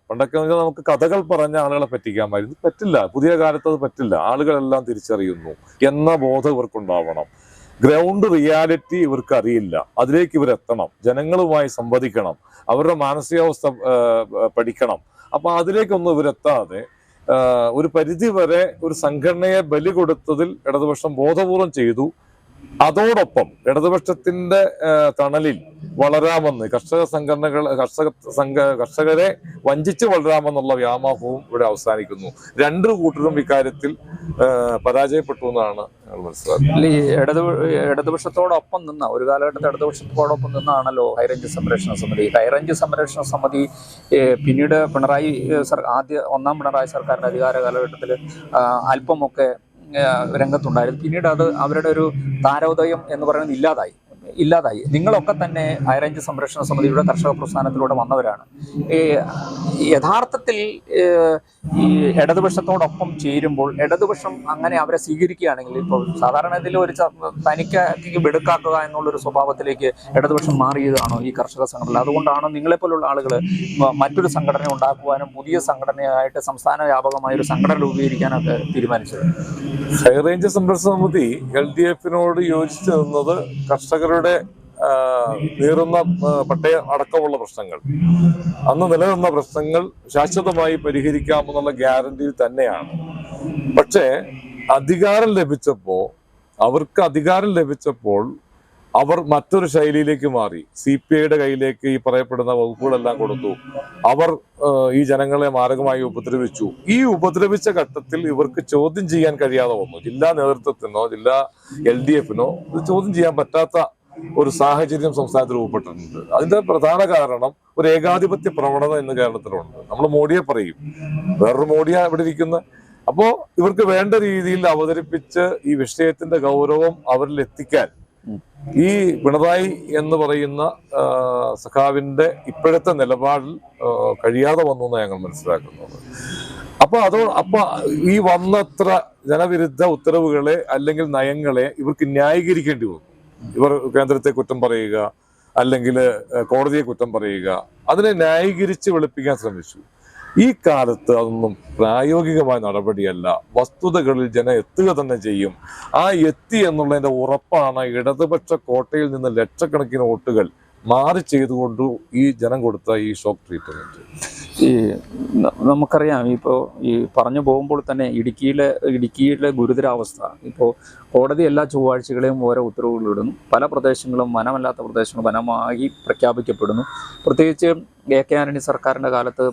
പണ്ടൊക്കെ നമുക്ക് കഥകൾ പറഞ്ഞ ആളുകളെ പറ്റിക്കാമായിരുന്നു. പറ്റില്ല, പുതിയ കാലത്ത് അത് പറ്റില്ല. ആളുകളെല്ലാം തിരിച്ചറിയുന്നു എന്ന ബോധം ഇവർക്കുണ്ടാവണം. ഗ്രൗണ്ട് റിയാലിറ്റി ഇവർക്ക് അറിയില്ല. അതിലേക്ക് ഇവരെത്തണം, ജനങ്ങളുമായി സംവദിക്കണം, അവരുടെ മാനസികാവസ്ഥ പഠിക്കണം. അപ്പൊ അതിലേക്കൊന്നും ഇവരെത്താതെ ഒരു പരിധി വരെ ഒരു സംഘടനയെ ബലി കൊടുത്തതിൽ ഇടതുപക്ഷം ബോധപൂർവം ചെയ്തു. അതോടൊപ്പം ഇടതുപക്ഷത്തിന്റെ തണലിൽ വളരാമെന്ന് കർഷകരെ വഞ്ചിച്ച് വളരാമെന്നുള്ള വ്യാമോഹവും ഇവിടെ അവസാനിക്കുന്നു. രണ്ടു കൂട്ടരും ഇക്കാര്യത്തിൽ പരാജയപ്പെട്ടു എന്നാണ് മനസ്സിലാക്കുന്നത്. ഇടതുപക്ഷത്തോടൊപ്പം നിന്ന ഒരു കാലഘട്ടത്തിൽ ഇടതുപക്ഷത്തോടൊപ്പം നിന്നാണല്ലോ ഹൈറേഞ്ച് സംരക്ഷണ സമിതി. ഹൈറേഞ്ച് സംരക്ഷണ സമിതി പിന്നീട് ഒന്നാം പിണറായി സർക്കാരിന്റെ അധികാര കാലഘട്ടത്തിൽ അല്പമൊക്കെ രംഗത്തുണ്ടായിരുന്നു. പിന്നീട് അത് അവരുടെ ഒരു താരോദയം എന്ന് പറയുന്നത് ഇല്ലാതായി. നിങ്ങളൊക്കെ തന്നെ ഹൈറേഞ്ച് സംരക്ഷണ സമിതിയുടെ കർഷക പ്രസ്ഥാനത്തിലൂടെ വന്നവരാണ്. യഥാർത്ഥത്തിൽ ഈ ഇടതുപക്ഷത്തോടൊപ്പം ചേരുമ്പോൾ ഇടതുപക്ഷം അങ്ങനെ അവരെ സ്വീകരിക്കുകയാണെങ്കിൽ, ഇപ്പോൾ സാധാരണ ഇതിൽ ഒരു തനിക്ക് വെടുക്കാക്കുക എന്നുള്ളൊരു സ്വഭാവത്തിലേക്ക് ഇടതുപക്ഷം മാറിയതാണോ ഈ കർഷക സംഘടന? അതുകൊണ്ടാണോ നിങ്ങളെപ്പോലുള്ള ആളുകൾ മറ്റൊരു സംഘടന ഉണ്ടാക്കുവാനും പുതിയ സംഘടനയായിട്ട് സംസ്ഥാന വ്യാപകമായ ഒരു സംഘടന രൂപീകരിക്കാനൊക്കെ തീരുമാനിച്ചത്? ഹൈറേഞ്ച് സംരക്ഷണ സമിതി LDF-നോട് യോജിച്ചു നിന്നത് കർഷകരുടെ നീറുന്ന പട്ടയ അടക്കമുള്ള പ്രശ്നങ്ങൾ, അന്ന് നിലനിന്ന പ്രശ്നങ്ങൾ ശാശ്വതമായി പരിഹരിക്കാമെന്നുള്ള ഗ്യാരണ്ടിയിൽ തന്നെയാണ്. പക്ഷേ അവർക്ക് അധികാരം ലഭിച്ചപ്പോൾ അവർ മറ്റൊരു ശൈലിയിലേക്ക് മാറി. CPIയുടെ കയ്യിലേക്ക് ഈ പറയപ്പെടുന്ന വകുപ്പുകളെല്ലാം കൊടുത്തു. അവർ ഈ ജനങ്ങളെ മാരകമായി ഉപദ്രവിച്ചു. ഈ ഉപദ്രവിച്ച ഘട്ടത്തിൽ ഇവർക്ക് ചോദ്യം ചെയ്യാൻ കഴിയാതെ വന്നു. ജില്ലാ നേതൃത്വത്തിനോ ജില്ലാ LDF-നോ ഇത് ചോദ്യം ചെയ്യാൻ പറ്റാത്ത ഒരു സാഹചര്യം സംസ്ഥാനത്ത് രൂപപ്പെട്ടിട്ടുണ്ട്. അതിന്റെ പ്രധാന കാരണം ഒരു ഏകാധിപത്യ പ്രവണത ഇന്ന് കേരളത്തിലുണ്ട്. നമ്മൾ മോഡിയെ പറയും, വേറൊരു മോഡിയാ ഇവിടെ ഇരിക്കുന്നത്. അപ്പോ ഇവർക്ക് വേണ്ട രീതിയിൽ അവതരിപ്പിച്ച് ഈ വിഷയത്തിന്റെ ഗൗരവം അവരിൽ എത്തിക്കാൻ ഈ പിണറായി എന്ന് പറയുന്ന സഖാവിന്റെ ഇപ്പോഴത്തെ നിലപാടിൽ കഴിയാതെ വന്നു എന്നാണ് ഞങ്ങൾ മനസ്സിലാക്കുന്നത്. അപ്പൊ ഈ വന്നത്ര ജനവിരുദ്ധ ഉത്തരവുകളെ അല്ലെങ്കിൽ നയങ്ങളെ ഇവർക്ക് ന്യായീകരിക്കേണ്ടി വന്നു. ഇവർ കേന്ദ്രത്തെ കുറ്റം പറയുക, അല്ലെങ്കിൽ കോടതിയെ കുറ്റം പറയുക, അതിനെ ന്യായീകരിച്ച് വെളുപ്പിക്കാൻ ശ്രമിച്ചു. ഈ കാലത്ത് അതൊന്നും പ്രായോഗികമായ നടപടിയല്ല. വസ്തുതകളിൽ ജനം എത്തുക തന്നെ ചെയ്യും. ആ എത്തി എന്നുള്ളതിന്റെ ഉറപ്പാണ് ഇടതുപക്ഷ കോട്ടയിൽ നിന്ന് ലക്ഷക്കണക്കിന് വോട്ടുകൾ മാറി ചെയ്തുകൊണ്ട് ഈ ജനം കൊടുത്ത ഈ ഷോക്ക് ട്രീറ്റ്മെന്റ്. ഈ നമുക്കറിയാം, ഇപ്പോൾ ഈ പറഞ്ഞു പോകുമ്പോൾ തന്നെ ഇടുക്കിയിലെ ഗുരുതരാവസ്ഥ. ഇപ്പോൾ കോടതി എല്ലാ ചൊവ്വാഴ്ചകളെയും ഓരോ ഉത്തരവുകളിടുന്നു. പല പ്രദേശങ്ങളും വനമല്ലാത്ത പ്രദേശങ്ങൾ വനമായി പ്രഖ്യാപിക്കപ്പെടുന്നു. പ്രത്യേകിച്ച് AK ആന്റണി സർക്കാരിൻ്റെ കാലത്ത്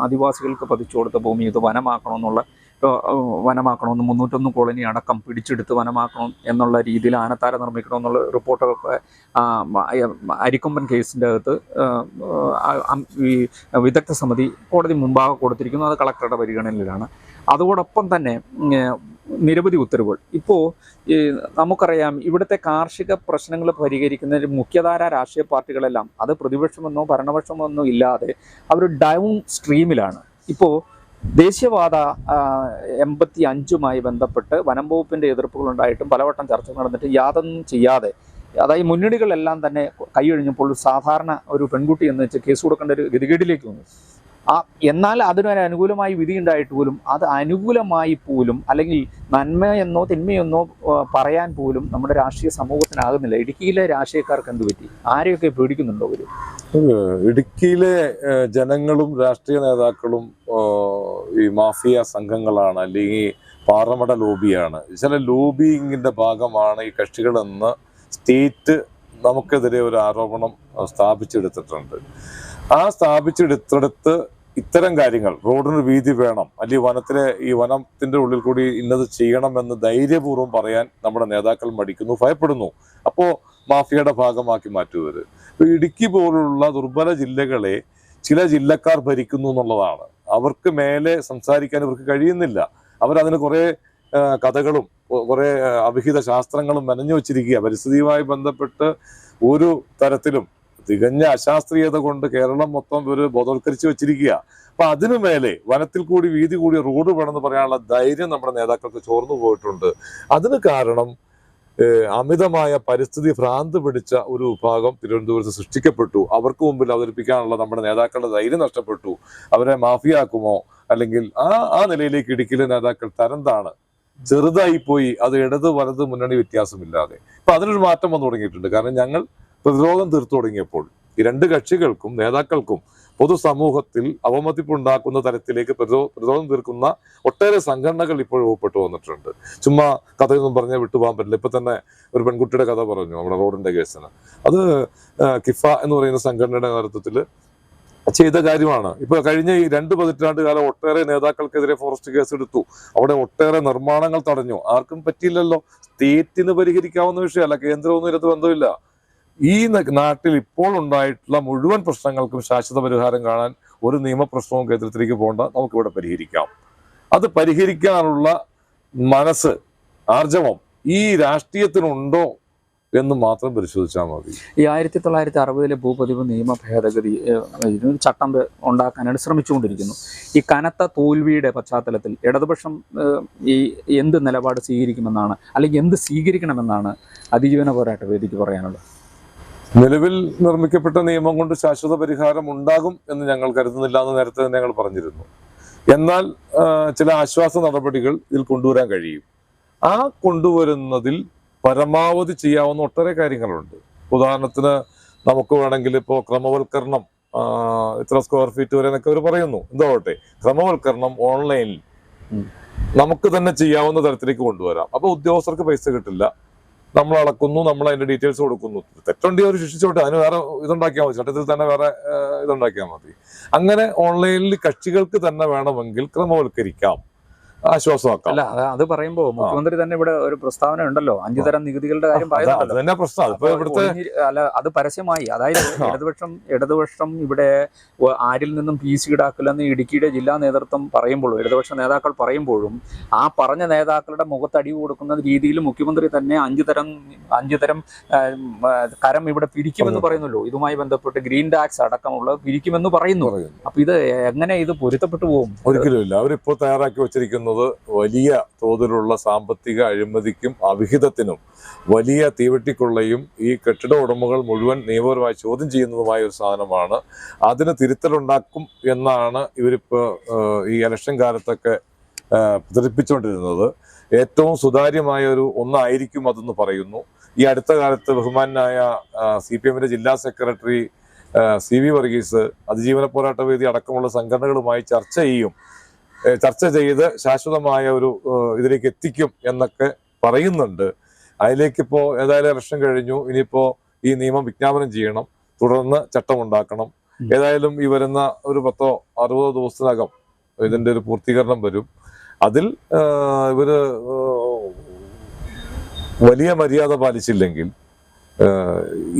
ആദിവാസികൾക്ക് പതിച്ചു കൊടുത്ത ഭൂമി ഇത് വനമാക്കണമെന്ന് 301 കോളനി അടക്കം പിടിച്ചെടുത്ത് വനമാക്കണം എന്നുള്ള രീതിയിൽ ആനത്താര നിർമ്മിക്കണമെന്നുള്ള റിപ്പോർട്ടൊക്കെ അരിക്കൊമ്പൻ കേസിൻ്റെ അകത്ത് ഈ വിദഗ്ധ സമിതി കോടതി മുമ്പാകെ കൊടുത്തിരിക്കുന്നു. അത് കളക്ടറുടെ പരിഗണനയിലാണ്. അതോടൊപ്പം തന്നെ നിരവധി ഉത്തരവുകൾ. ഇപ്പോൾ നമുക്കറിയാം, ഇവിടുത്തെ കാർഷിക പ്രശ്നങ്ങൾ പരിഹരിക്കുന്നതിൽ മുഖ്യധാര രാഷ്ട്രീയ പാർട്ടികളെല്ലാം അത് പ്രതിപക്ഷമെന്നോ ഭരണപക്ഷമെന്നോ ഇല്ലാതെ അവർ ഡൗൺ സ്ട്രീമിലാണ്. ഇപ്പോൾ ദേശീയപാത 85 ബന്ധപ്പെട്ട് വനം വകുപ്പിൻ്റെ എതിർപ്പുകളുണ്ടായിട്ടും പലവട്ടം ചർച്ച നടന്നിട്ട് യാതൊന്നും ചെയ്യാതെ, അതായത് മുന്നണികളെല്ലാം തന്നെ കൈയൊഴിഞ്ഞപ്പോൾ സാധാരണ ഒരു പെൺകുട്ടി എന്ന് വെച്ച് കേസ് കൊടുക്കേണ്ട ഒരു ഗതികേടിലേക്ക് വന്നു. എന്നാൽ അതിനൊരു അനുകൂലമായി വിധി ഉണ്ടായിട്ട് പോലും അത് അനുകൂലമായി പോലും അല്ലെങ്കിൽ നന്മയെന്നോ തിന്മയെന്നോ പറയാൻ പോലും നമ്മുടെ രാഷ്ട്രീയ സമൂഹത്തിനാകുന്നില്ല. ഇടുക്കിയിലെ രാഷ്ട്രീയക്കാർക്ക് എന്ത് പറ്റി? ആരെയൊക്കെ പേടിക്കുന്നുണ്ടോ അവർ? ഇടുക്കിയിലെ ജനങ്ങളും രാഷ്ട്രീയ നേതാക്കളും ഈ മാഫിയ സംഘങ്ങളാണ്, അല്ലെങ്കിൽ പാറമട ലോബിയാണ്. ചില ലോബിയിങ്ങിന്റെ ഭാഗമാണ് ഈ കക്ഷികളെന്ന് സ്റ്റേറ്റ് നമുക്കെതിരെ ഒരു ആരോപണം സ്ഥാപിച്ചെടുത്തിട്ടുണ്ട്. ആ സ്ഥാപിച്ചെടുത്തെടുത്ത് ഇത്തരം കാര്യങ്ങൾ, റോഡിന് വീതി വേണം, അല്ലെങ്കിൽ ഈ വനത്തിന്റെ ഉള്ളിൽ കൂടി ഇന്നത് ചെയ്യണമെന്ന് ധൈര്യപൂർവ്വം പറയാൻ നമ്മുടെ നേതാക്കൾ മടിക്കുന്നു, ഭയപ്പെടുന്നു. അപ്പോ മാഫിയയുടെ ഭാഗമാക്കി മാറ്റുവര്. ഇപ്പൊ ഇടുക്കി പോലുള്ള ദുർബല ജില്ലകളെ ചില ജില്ലക്കാർ ഭരിക്കുന്നു എന്നുള്ളതാണ്. അവർക്ക് മേലെ സംസാരിക്കാൻ ഇവർക്ക് കഴിയുന്നില്ല. അവരതിന് കുറെ കഥകളും കുറെ അവിഹിത ശാസ്ത്രങ്ങളും മെനഞ്ഞു വെച്ചിരിക്കുക. പരിസ്ഥിതിയുമായി ബന്ധപ്പെട്ട് ഒരു തരത്തിലും തികഞ്ഞ അശാസ്ത്രീയത കൊണ്ട് കേരളം മൊത്തം ഒരു ബോധവൽക്കരിച്ച് വെച്ചിരിക്കുക. അപ്പൊ അതിനു മേലെ വനത്തിൽ കൂടി വീതി കൂടി റോഡ് വേണമെന്ന് പറയാനുള്ള ധൈര്യം നമ്മുടെ നേതാക്കൾക്ക് ചോർന്നു പോയിട്ടുണ്ട്. അതിന് കാരണം അമിതമായ പരിസ്ഥിതി ഭ്രാന്ത് പിടിച്ച ഒരു വിഭാഗം തിരുവനന്തപുരത്ത് സൃഷ്ടിക്കപ്പെട്ടു. അവർക്ക് മുമ്പിൽ അവതരിപ്പിക്കാനുള്ള നമ്മുടെ നേതാക്കളുടെ ധൈര്യം നഷ്ടപ്പെട്ടു. അവരെ മാഫിയാക്കുമോ, അല്ലെങ്കിൽ ആ നിലയിലേക്ക് ഇടുക്കിയിലെ നേതാക്കൾ തരംതാണ്, ചെറുതായി പോയി. അത് ഇടത് വലത് മുന്നണി വ്യത്യാസമില്ലാതെ ഇപ്പൊ അതിനൊരു മാറ്റം വന്നു തുടങ്ങിയിട്ടുണ്ട്. കാരണം ഞങ്ങൾ പ്രതിരോധം തീർത്തു തുടങ്ങിയപ്പോൾ ഈ രണ്ട് കക്ഷികൾക്കും നേതാക്കൾക്കും പൊതുസമൂഹത്തിൽ അവമതിപ്പുണ്ടാക്കുന്ന തരത്തിലേക്ക് പ്രതിരോധം തീർക്കുന്ന ഒട്ടേറെ സംഘടനകൾ ഇപ്പോൾ രൂപപ്പെട്ടു വന്നിട്ടുണ്ട്. ചുമ്മാ കഥയൊന്നും പറഞ്ഞാൽ വിട്ടുപോകാൻ പറ്റില്ല. ഇപ്പൊ തന്നെ ഒരു പെൺകുട്ടിയുടെ കഥ പറഞ്ഞു നമ്മുടെ റോഡിന്റെ കേസിന്. അത് കിഫ എന്ന് പറയുന്ന സംഘടനയുടെ നേതൃത്വത്തിൽ ചെയ്ത കാര്യമാണ്. ഇപ്പൊ കഴിഞ്ഞ ഈ 2 പതിറ്റാണ്ട് കാലം ഒട്ടേറെ നേതാക്കൾക്കെതിരെ ഫോറസ്റ്റ് കേസ് എടുത്തു. അവിടെ ഒട്ടേറെ നിർമ്മാണങ്ങൾ തടഞ്ഞു. ആർക്കും പറ്റിയില്ലല്ലോ. സ്റ്റേറ്റിന് പരിഹരിക്കാവുന്ന വിഷയമല്ല, കേന്ദ്രമൊന്നും ഇതിനകത്ത് ബന്ധമില്ല. ഈ നാട്ടിൽ ഇപ്പോൾ ഉണ്ടായിട്ടുള്ള മുഴുവൻ പ്രശ്നങ്ങൾക്കും ശാശ്വത പരിഹാരം കാണാൻ ഒരു നിയമപ്രശ്നവും കേന്ദ്രത്തിലേക്ക് പോകേണ്ട, നമുക്കിവിടെ പരിഹരിക്കാം. അത് പരിഹരിക്കാനുള്ള മനസ്സ്, ആർജവം ഈ രാഷ്ട്രീയത്തിനുണ്ടോ എന്ന് മാത്രം പരിശോധിച്ചാൽ മതി. ഈ 1960 ഭൂപതിവ് നിയമ ഭേദഗതി ചട്ടം ഉണ്ടാക്കാനാണ് ശ്രമിച്ചുകൊണ്ടിരിക്കുന്നു. ഈ കനത്ത തോൽവിയുടെ പശ്ചാത്തലത്തിൽ ഇടതുപക്ഷം ഈ എന്ത് നിലപാട് സ്വീകരിക്കുമെന്നാണ്, അല്ലെങ്കിൽ എന്ത് സ്വീകരിക്കണമെന്നാണ് അതിജീവന പോരാട്ട വേദിക്ക് പറയാനുള്ളത്? നിലവിൽ നിർമ്മിക്കപ്പെട്ട നിയമം കൊണ്ട് ശാശ്വത പരിഹാരം ഉണ്ടാകും എന്ന് ഞങ്ങൾ കരുതുന്നില്ല എന്ന് നേരത്തെ തന്നെ ഞങ്ങൾ പറഞ്ഞിരുന്നു. എന്നാൽ ചില ആശ്വാസ നടപടികൾ ഇതിൽ കൊണ്ടുവരാൻ കഴിയും. ആ കൊണ്ടുവരുന്നതിൽ പരമാവധി ചെയ്യാവുന്ന ഒട്ടേറെ കാര്യങ്ങളുണ്ട്. ഉദാഹരണത്തിന് നമുക്ക് വേണമെങ്കിൽ ഇപ്പോൾ ക്രമവൽക്കരണം ഇത്ര സ്ക്വയർ ഫീറ്റ് വരെ എന്നൊക്കെ അവർ പറയുന്നു. എന്താവട്ടെ, ക്രമവൽക്കരണം ഓൺലൈനിൽ നമുക്ക് തന്നെ ചെയ്യാവുന്ന തരത്തിലേക്ക് കൊണ്ടുവരാം. അപ്പൊ ഉദ്യോഗസ്ഥർക്ക് പൈസ കിട്ടില്ല, നമ്മൾ അളക്കുന്നു, നമ്മൾ അതിന്റെ ഡീറ്റെയിൽസ് കൊടുക്കുന്നു. തെറ്റുണ്ടെങ്കിൽ അവർ ശിക്ഷിച്ചോട്ടെ, അതിന് വേറെ ഇതുണ്ടാക്കിയാൽ മതി, ചട്ടത്തിൽ തന്നെ വേറെ ഇതുണ്ടാക്കിയാൽ മതി. അങ്ങനെ ഓൺലൈനിൽ കക്ഷികൾക്ക് തന്നെ വേണമെങ്കിൽ ക്രമവൽക്കരിക്കാം. ആശ്വാസമാക്കാം. അല്ല അത് പറയുമ്പോൾ മുഖ്യമന്ത്രി തന്നെ ഇവിടെ ഒരു പ്രസ്താവന ഉണ്ടല്ലോ, 5 തരം നികുതികളുടെ കാര്യം പറയുന്നുണ്ടല്ലോ. അത് തന്നെ പ്രശ്നം. അല്ല അത് പരസ്യമായി, അതായത് ഇടതുപക്ഷം ഇവിടെ ആരിൽ നിന്നും ഫീസ് ഈടാക്കില്ലെന്ന് ഇടുക്കിയുടെ ജില്ലാ നേതൃത്വം പറയുമ്പോഴും ഇടതുപക്ഷ നേതാക്കൾ പറയുമ്പോഴും ആ പറഞ്ഞ നേതാക്കളുടെ മുഖത്തടി കൊടുക്കുന്ന രീതിയിൽ മുഖ്യമന്ത്രി തന്നെ 5 തരം കരം ഇവിടെ പിരിക്കുമെന്ന് പറയുന്നല്ലോ. ഇതുമായി ബന്ധപ്പെട്ട് ഗ്രീൻ ടാക്സ് അടക്കമുള്ള പിരിക്കുമെന്ന് പറയുന്നു. അപ്പൊ ഇത് എങ്ങനെ ഇത് പൊരുത്തപ്പെട്ടു പോകും? ഒരിക്കലുമില്ല. അവരിപ്പോൾ തയ്യാറാക്കി വച്ചിരിക്കുന്നത് വലിയ തോതിലുള്ള സാമ്പത്തിക അഴിമതിക്കും അവിഹിതത്തിനും വലിയ തീവെട്ടിക്കൊള്ളയും ഈ കെട്ടിട ഉടമകൾ മുഴുവൻ നിയമപരമായി ചോദ്യം ചെയ്യുന്നതുമായ ഒരു സാധനമാണ്. അതിന് തിരുത്തലുണ്ടാക്കും എന്നാണ് ഇവരിപ്പോൾ ഈ ഇലക്ഷൻ കാലത്തൊക്കെ പ്രചരിപ്പിച്ചുകൊണ്ടിരുന്നത്. ഏറ്റവും സുതാര്യമായ ഒരു ഒന്നായിരിക്കും അതെന്ന് പറയുന്നു. ഈ അടുത്ത കാലത്ത് ബഹുമാനായ CPM-ന്റെ ജില്ലാ സെക്രട്ടറി CV വർഗീസ് അതിജീവന പോരാട്ട വേദി അടക്കമുള്ള സംഘടനകളുമായി ചർച്ച ചെയ്ത് ശാശ്വതമായ ഒരു ഇതിലേക്ക് എത്തിക്കും എന്നൊക്കെ പറയുന്നുണ്ട്. അതിലേക്കിപ്പോൾ ഏതായാലും ഇലക്ഷൻ കഴിഞ്ഞു. ഇനിയിപ്പോൾ ഈ നിയമം വിജ്ഞാപനം ചെയ്യണം, തുടർന്ന് ചട്ടമുണ്ടാക്കണം. ഏതായാലും ഈ വരുന്ന ഒരു 10-60 ദിവസത്തിനകം ഇതിൻ്റെ ഒരു പൂർത്തീകരണം വരും. അതിൽ ഇവര് വലിയ മര്യാദ പാലിച്ചില്ലെങ്കിൽ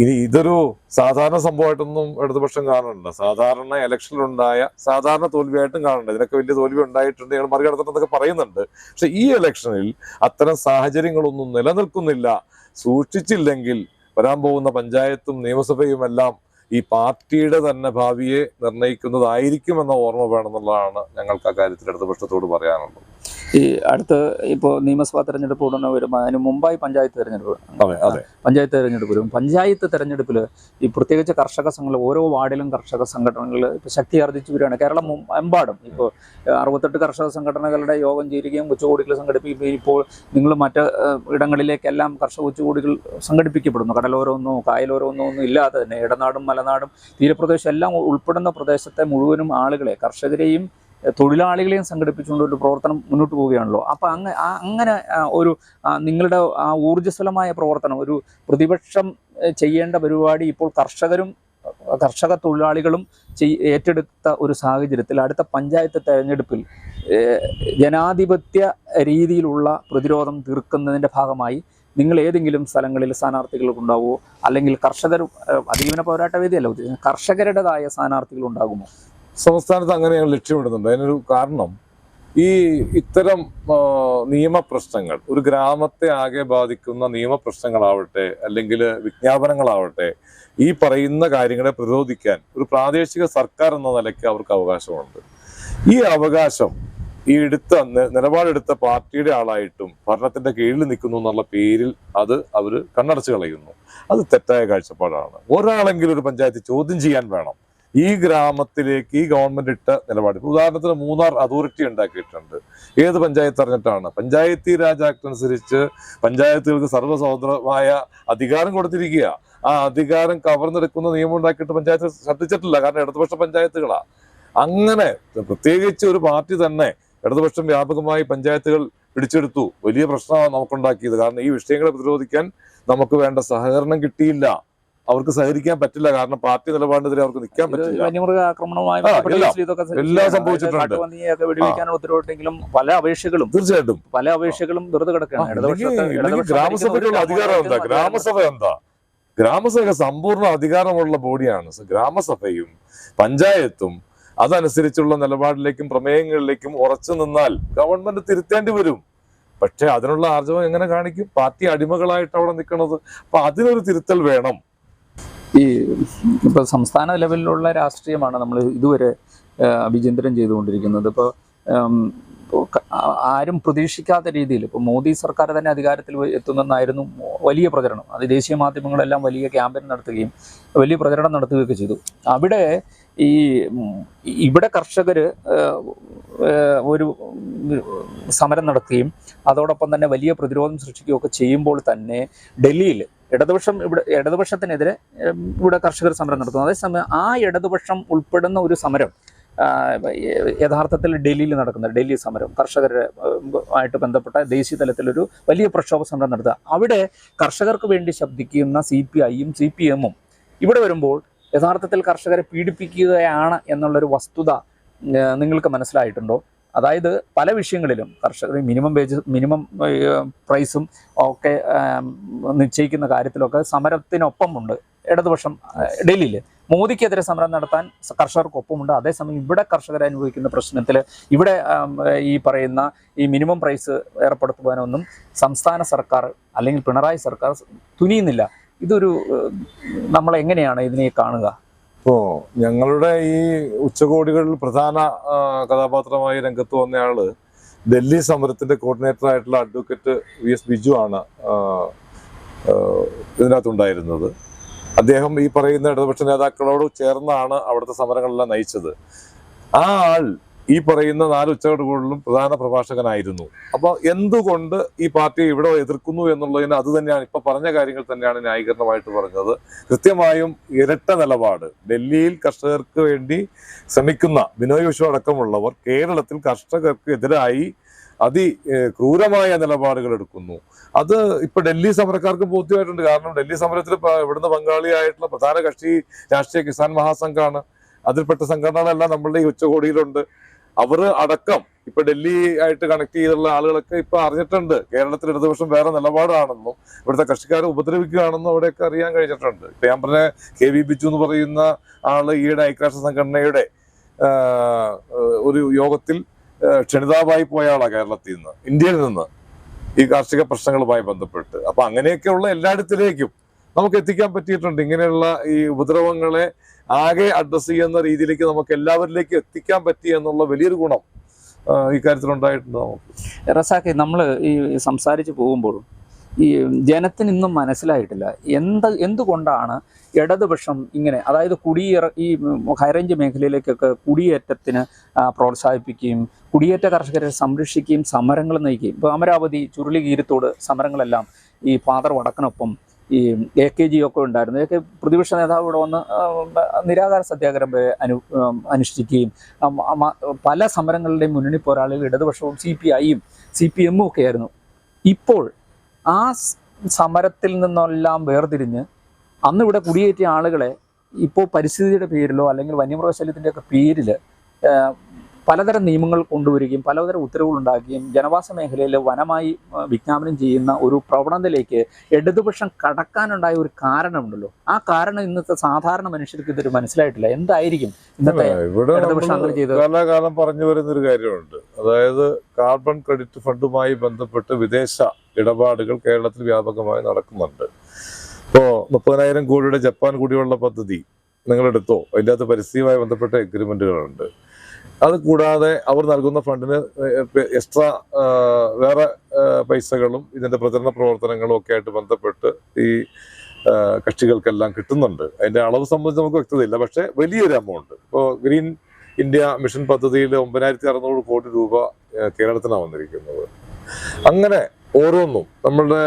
ഇനി ഇതൊരു സാധാരണ സംഭവമായിട്ടൊന്നും ഇടതുപക്ഷം കാണണ്ട. സാധാരണ ഇലക്ഷനിലുണ്ടായ സാധാരണ തോൽവിയായിട്ടും കാണണ്ട. ഇതിനൊക്കെ വലിയ തോൽവി ഉണ്ടായിട്ടുണ്ട്, ഞങ്ങൾ മറികടന്നിട്ടൊക്കെ പറയുന്നുണ്ട്. പക്ഷെ ഈ ഇലക്ഷനിൽ അത്തരം സാഹചര്യങ്ങളൊന്നും നിലനിൽക്കുന്നില്ല. സൂക്ഷിച്ചില്ലെങ്കിൽ വരാൻ പോകുന്ന പഞ്ചായത്തും നിയമസഭയും എല്ലാം ഈ പാർട്ടിയുടെ തന്നെ ഭാവിയെ നിർണ്ണയിക്കുന്നതായിരിക്കുമെന്ന ഓർമ്മ വേണമെന്നുള്ളതാണ് ഞങ്ങൾക്ക് ആ കാര്യത്തിൽ ഇടതുപക്ഷത്തോട് പറയാനുള്ളത്. ഈ അടുത്ത് ഇപ്പോൾ നിയമസഭാ തെരഞ്ഞെടുപ്പ് ഉടനെ വരും, അതിന് മുമ്പായി പഞ്ചായത്ത് തെരഞ്ഞെടുപ്പ് വരും. പഞ്ചായത്ത് തെരഞ്ഞെടുപ്പിൽ ഈ പ്രത്യേകിച്ച് കർഷക സംഘങ്ങൾ ഓരോ വാർഡിലും കർഷക സംഘടനകൾ ഇപ്പോൾ ശക്തി ആർജിച്ചു വരികയാണ്. കേരളം എമ്പാടും ഇപ്പോൾ 68 കർഷക സംഘടനകളുടെ യോഗം ചേരുകയും ഉച്ചകോടികൾ സംഘടിപ്പിക്കുകയും ഇപ്പോൾ നിങ്ങൾ മറ്റ് ഇടങ്ങളിലേക്കെല്ലാം കർഷക ഉച്ചകോടികൾ സംഘടിപ്പിക്കപ്പെടുന്നു. കടലോരമൊന്നോ കായലോരമൊന്നോ ഒന്നും ഇല്ലാതെ തന്നെ ഇടനാടും മലനാടും തീരപ്രദേശം എല്ലാം ഉൾപ്പെടുന്ന പ്രദേശത്തെ മുഴുവനും ആളുകളെ, കർഷകരെയും തൊഴിലാളികളെയും സംഘടിപ്പിച്ചുകൊണ്ട് ഒരു പ്രവർത്തനം മുന്നോട്ട് പോവുകയാണല്ലോ. അപ്പം അങ്ങനെ ഒരു നിങ്ങളുടെ ആ ഊർജ്ജസ്വലമായ പ്രവർത്തനം, ഒരു പ്രതിപക്ഷം ചെയ്യേണ്ട പരിപാടി ഇപ്പോൾ കർഷക തൊഴിലാളികളും ഏറ്റെടുത്ത ഒരു സാഹചര്യത്തിൽ അടുത്ത പഞ്ചായത്ത് തെരഞ്ഞെടുപ്പിൽ ജനാധിപത്യ രീതിയിലുള്ള പ്രതിരോധം തീർക്കുന്നതിൻ്റെ ഭാഗമായി നിങ്ങൾ ഏതെങ്കിലും സ്ഥലങ്ങളിൽ സ്ഥാനാർത്ഥികൾ ഉണ്ടാവുമോ? അല്ലെങ്കിൽ അതിജീവന പോരാട്ട വേദിയല്ല, കർഷകരുടേതായ സ്ഥാനാർത്ഥികൾ ഉണ്ടാകുമോ? സംസ്ഥാനത്ത് അങ്ങനെ ഞങ്ങൾ ലക്ഷ്യമിടുന്നുണ്ട്. അതിനൊരു കാരണം ഇത്തരം നിയമപ്രശ്നങ്ങൾ, ഒരു ഗ്രാമത്തെ ആകെ ബാധിക്കുന്ന നിയമപ്രശ്നങ്ങളാവട്ടെ അല്ലെങ്കിൽ വിജ്ഞാപനങ്ങളാവട്ടെ, ഈ പറയുന്ന കാര്യങ്ങളെ പ്രതിരോധിക്കാൻ ഒരു പ്രാദേശിക സർക്കാർ എന്ന നിലയ്ക്ക് അവർക്ക് അവകാശമുണ്ട്. ഈ അവകാശം ഈ നിലപാടെടുത്ത പാർട്ടിയുടെ ആളായിട്ടും ഭരണത്തിന്റെ കീഴിൽ നിൽക്കുന്നു എന്നുള്ള പേരിൽ അവർ കണ്ണടച്ച് കളയുന്നു. അത് തെറ്റായ കാഴ്ചപ്പാടാണ്. ഒരാളെങ്കിലും ഒരു പഞ്ചായത്ത് ചോദ്യം ചെയ്യാൻ വേണം. ഈ ഗ്രാമത്തിലേക്ക് ഈ ഗവൺമെന്റ് ഇട്ട നിലപാട്. ഉദാഹരണത്തിന് മൂന്നാർ അതോറിറ്റി ഉണ്ടാക്കിയിട്ടുണ്ട്. ഏത് പഞ്ചായത്ത് അറിഞ്ഞിട്ടാണ്? പഞ്ചായത്തി രാജ് ആക്ട് അനുസരിച്ച് പഞ്ചായത്തുകൾക്ക് സർവ്വസ്വതന്ത്രമായ അധികാരം കൊടുത്തിരിക്കുക. ആ അധികാരം കവർന്നെടുക്കുന്ന നിയമം ഉണ്ടാക്കിയിട്ട് പഞ്ചായത്ത് ശ്രദ്ധിച്ചിട്ടില്ല. കാരണം ഇടതുപക്ഷ പഞ്ചായത്തുകളാ. അങ്ങനെ പ്രത്യേകിച്ച് ഒരു പാർട്ടി തന്നെ ഇടതുപക്ഷം വ്യാപകമായി പഞ്ചായത്തുകൾ പിടിച്ചെടുത്തു. വലിയ പ്രശ്നമാണ് നമുക്കുണ്ടാക്കിയത്. കാരണം ഈ വിഷയങ്ങളെ പ്രതിരോധിക്കാൻ നമുക്ക് വേണ്ട സഹകരണം കിട്ടിയില്ല. അവർക്ക് സഹകരിക്കാൻ പറ്റില്ല. കാരണം പാർട്ടി നിലപാടിനെതിരെ അവർക്ക് നിൽക്കാൻ പറ്റില്ല. എല്ലാം സംഭവിച്ചിട്ടുണ്ട്. ഉത്തരവിട്ടെങ്കിലും പല അപേക്ഷകളും വെറുതെ കിടക്കുകയാണ്. ഗ്രാമസഭയ്ക്കുള്ള അധികാരം എന്താ? ഗ്രാമസഭ സമ്പൂർണ്ണ അധികാരമുള്ള ബോഡിയാണ്. ഗ്രാമസഭയും പഞ്ചായത്തും അതനുസരിച്ചുള്ള നിലപാടിലേക്കും പ്രമേയങ്ങളിലേക്കും ഉറച്ചു നിന്നാൽ ഗവൺമെന്റ് തിരുത്തേണ്ടി വരും. പക്ഷെ അതിനുള്ള ആർജവം എങ്ങനെ കാണിക്കും? പാർട്ടി അടിമകളായിട്ട് അവിടെ നിൽക്കുന്നത്. അപ്പൊ അതിനൊരു തിരുത്തൽ വേണം. ഇപ്പോൾ സംസ്ഥാന ലെവലിലുള്ള രാഷ്ട്രീയമാണ് നമ്മൾ ഇതുവരെ അഭിചിന്തനം ചെയ്തുകൊണ്ടിരിക്കുന്നത്. ഇപ്പോൾ ആരും പ്രതീക്ഷിക്കാത്ത രീതിയിൽ ഇപ്പോൾ മോദി സർക്കാർ തന്നെ അധികാരത്തിൽ എത്തുമെന്നായിരുന്നു വലിയ പ്രചരണം. അത് ദേശീയ മാധ്യമങ്ങളെല്ലാം വലിയ ക്യാമ്പയിൻ നടത്തുകയും വലിയ പ്രചരണം നടത്തുകയൊക്കെ ചെയ്തു. ഇവിടെ കർഷകർ ഒരു സമരം നടത്തുകയും അതോടൊപ്പം തന്നെ വലിയ പ്രതിരോധം സൃഷ്ടിക്കുകയൊക്കെ ചെയ്യുമ്പോൾ തന്നെ ഡൽഹിയിൽ ഇടതുപക്ഷത്തിനെതിരെ ഇവിടെ കർഷകർ സമരം നടത്തുന്നു. അതേസമയം ആ ഇടതുപക്ഷം ഉൾപ്പെടുന്ന ഒരു സമരം യഥാർത്ഥത്തിൽ ഡൽഹിയിൽ നടക്കുന്ന ഡൽഹി സമരം, കർഷകരുമായിട്ട് ബന്ധപ്പെട്ട ദേശീയ തലത്തിലൊരു വലിയ പ്രക്ഷോഭ സമരം നടത്തുക. അവിടെ കർഷകർക്ക് വേണ്ടി ശബ്ദിക്കുന്ന CPIയും CPMും ഇവിടെ വരുമ്പോൾ യഥാർത്ഥത്തിൽ കർഷകരെ പീഡിപ്പിക്കുകയാണ് എന്നുള്ളൊരു വസ്തുത നിങ്ങൾക്ക് മനസ്സിലായിട്ടുണ്ടോ? അതായത് പല വിഷയങ്ങളിലും കർഷകർ മിനിമം പ്രൈസും ഒക്കെ നിശ്ചയിക്കുന്ന കാര്യത്തിലൊക്കെ സമരത്തിനൊപ്പമുണ്ട് ഇടതുപക്ഷം ഡൽഹിയിൽ. മോദിക്കെതിരെ സമരം നടത്താൻ കർഷകർക്കൊപ്പമുണ്ട്. അതേസമയം ഇവിടെ കർഷകർ അനുഭവിക്കുന്ന പ്രശ്നത്തിൽ ഇവിടെ ഈ പറയുന്ന ഈ മിനിമം പ്രൈസ് ഏർപ്പെടുത്തുവാനൊന്നും സംസ്ഥാന സർക്കാർ അല്ലെങ്കിൽ പിണറായി സർക്കാർ തുനിയുന്നില്ല. ഇതൊരു നമ്മളെങ്ങനെയാണ് ഇതിനെ കാണുക? ഇപ്പോൾ ഞങ്ങളുടെ ഈ ഉച്ചകോടികളിൽ പ്രധാന കഥാപാത്രമായി രംഗത്ത് വന്നയാള് ഡൽഹി സമരത്തിന്റെ കോർഡിനേറ്റർ ആയിട്ടുള്ള അഡ്വക്കേറ്റ് VS ബിജു ആണ് ഇതിനകത്തുണ്ടായിരുന്നത്. അദ്ദേഹം ഈ പറയുന്ന ഇടതുപക്ഷ നേതാക്കളോട് ചേർന്നാണ് അവിടുത്തെ സമരങ്ങളെല്ലാം നയിച്ചത്. ആ ആൾ ഈ പറയുന്ന 4 ഉച്ചകോടികളിലും പ്രധാന പ്രഭാഷകനായിരുന്നു. അപ്പോൾ എന്തുകൊണ്ട് ഈ പാർട്ടി ഇവിടെ എതിർക്കുന്നു എന്നുള്ളതിന് അത് തന്നെയാണ് ഇപ്പൊ പറഞ്ഞ കാര്യങ്ങൾ തന്നെയാണ് ന്യായീകരണമായിട്ട് പറഞ്ഞത്. കൃത്യമായും ഇരട്ട നിലപാട്. ഡൽഹിയിൽ കർഷകർക്ക് വേണ്ടി ശ്രമിക്കുന്ന ബിനോയ് വിശ്വം അടക്കമുള്ളവർ കേരളത്തിൽ കർഷകർക്ക് എതിരായി ക്രൂരമായ നിലപാടുകൾ എടുക്കുന്നു. അത് ഇപ്പൊ ഡൽഹി സമരക്കാർക്ക് ബോധ്യമായിട്ടുണ്ട്. കാരണം ഡൽഹി സമരത്തിൽ ഇവിടുന്ന് പങ്കാളിയായിട്ടുള്ള പ്രധാന കക്ഷി രാഷ്ട്രീയ കിസാൻ മഹാസംഘാണ്. അതിൽപ്പെട്ട സംഘടനകളെല്ലാം നമ്മളുടെ ഈ ഉച്ചകോടിയിലുണ്ട്. അവർ അടക്കം ഇപ്പൊ ഡൽഹി ആയിട്ട് കണക്ട് ചെയ്തുള്ള ആളുകളൊക്കെ ഇപ്പൊ അറിഞ്ഞിട്ടുണ്ട് കേരളത്തിൽ ഇടതുപക്ഷം വേറെ നിലപാടാണെന്നും ഇവിടുത്തെ കൃഷിക്കാരെ ഉപദ്രവിക്കുകയാണെന്നും അവിടെയൊക്കെ അറിയാൻ കഴിഞ്ഞിട്ടുണ്ട്. ഇപ്പൊ ഞാൻ പറഞ്ഞ KV ബിജു എന്ന് പറയുന്ന ആള് ഈയിടെ ഐക്യരാഷ്ട്ര സംഘടനയുടെ ഒരു യോഗത്തിൽ ക്ഷണിതാവായി പോയ ആളാണ് കേരളത്തിൽ നിന്ന്, ഇന്ത്യയിൽ നിന്ന്, ഈ കാർഷിക പ്രശ്നങ്ങളുമായി ബന്ധപ്പെട്ട്. അപ്പൊ അങ്ങനെയൊക്കെയുള്ള എല്ലായിടത്തിലേക്കും നമുക്ക് എത്തിക്കാൻ പറ്റിയിട്ടുണ്ട്. ഇങ്ങനെയുള്ള ഈ ഉപദ്രവങ്ങളെ ആകെ അഡ്രസ് ചെയ്യുന്ന രീതിയിലേക്ക് നമുക്ക് എല്ലാവരിലേക്കും എത്തിക്കാൻ പറ്റി എന്നുള്ള വലിയൊരു ഗുണം ഇക്കാര്യത്തിൽ ഉണ്ടായിട്ടുണ്ട് നമുക്ക്. റസാഖെ, നമ്മൾ ഈ സംസാരിച്ച് പോകുമ്പോഴും ഈ ജനത്തിന് ഇന്നും മനസ്സിലായിട്ടില്ല എന്തുകൊണ്ടാണ് ഇടതുപക്ഷം ഇങ്ങനെ, അതായത് ഈ ഹൈറേഞ്ച് മേഖലയിലേക്കൊക്കെ കുടിയേറ്റത്തിന് പ്രോത്സാഹിപ്പിക്കുകയും കുടിയേറ്റ കർഷകരെ സംരക്ഷിക്കുകയും സമരങ്ങൾ നയിക്കുകയും. ഇപ്പോൾ അമരാവതി, ചുരുളികീരത്തോട് സമരങ്ങളെല്ലാം ഈ ഫാദർ വടക്കനൊപ്പം ഈ AKG ഒക്കെ ഉണ്ടായിരുന്നു. പ്രതിപക്ഷ നേതാവ് ഇവിടെ വന്ന് നിരാഹാര സത്യാഗ്രഹം അനുഷ്ഠിക്കുകയും പല സമരങ്ങളുടെയും മുന്നണി പോരാളികൾ ഇടതുപക്ഷവും CPIയും CPM ഒക്കെ ആയിരുന്നു. ഇപ്പോൾ ആ സമരത്തിൽ നിന്നെല്ലാം വേർതിരിഞ്ഞ് അന്ന് ഇവിടെ കുടിയേറ്റിയ ആളുകളെ ഇപ്പോൾ പരിസ്ഥിതിയുടെ പേരിലോ അല്ലെങ്കിൽ വന്യമൃഗശല്യത്തിൻ്റെ ഒക്കെ പേരിൽ പലതരം നിയമങ്ങൾ കൊണ്ടുവരികയും പലതരം ഉത്തരവുകൾ ഉണ്ടാക്കുകയും ജനവാസ മേഖലയിൽ വനമായി വിജ്ഞാപനം ചെയ്യുന്ന ഒരു പ്രവണതയിലേക്ക് ഇടതുപക്ഷം കടക്കാനുണ്ടായ ഒരു കാരണമുണ്ടല്ലോ. ആ കാരണം ഇന്നത്തെ സാധാരണ മനുഷ്യർക്ക് ഇതൊരു മനസ്സിലായിട്ടില്ല. എന്തായിരിക്കും ഇന്നത്തെ ഇടതുപക്ഷം അങ്ങനെ ചെയ്തത്? കാലകാലം പറഞ്ഞു വരുന്നൊരു കാര്യമുണ്ട്. അതായത് കാർബൺ ക്രെഡിറ്റ് ഫണ്ടുമായി ബന്ധപ്പെട്ട് വിദേശ ഇടപാടുകൾ കേരളത്തിൽ വ്യാപകമായി നടക്കുന്നുണ്ട്. ഇപ്പോൾ 30,000 കോടിയുടെ ജപ്പാൻ കുടിവെള്ള പദ്ധതി നിങ്ങളെടുത്തോ, അതിൻ്റെ അകത്ത് പരിസ്ഥിതിയുമായി ബന്ധപ്പെട്ട എഗ്രിമെന്റുകളുണ്ട്. അത് കൂടാതെ അവർ നൽകുന്ന ഫണ്ടിന് എക്സ്ട്രാ വേറെ പൈസകളും ഇതിന്റെ പ്രചരണ പ്രവർത്തനങ്ങളും ഒക്കെ ആയിട്ട് ബന്ധപ്പെട്ട് ഈ കക്ഷികൾക്കെല്ലാം കിട്ടുന്നുണ്ട്. അതിന്റെ അളവ് സംബന്ധിച്ച് നമുക്ക് വ്യക്തതയില്ല. പക്ഷെ വലിയൊരു എമൗണ്ട് ഇപ്പോൾ ഗ്രീൻ ഇന്ത്യ മിഷൻ പദ്ധതിയിൽ 9,600 കോടി രൂപ കേരളത്തിനാണ് വന്നിരിക്കുന്നത്. അങ്ങനെ ഓരോന്നും നമ്മളുടെ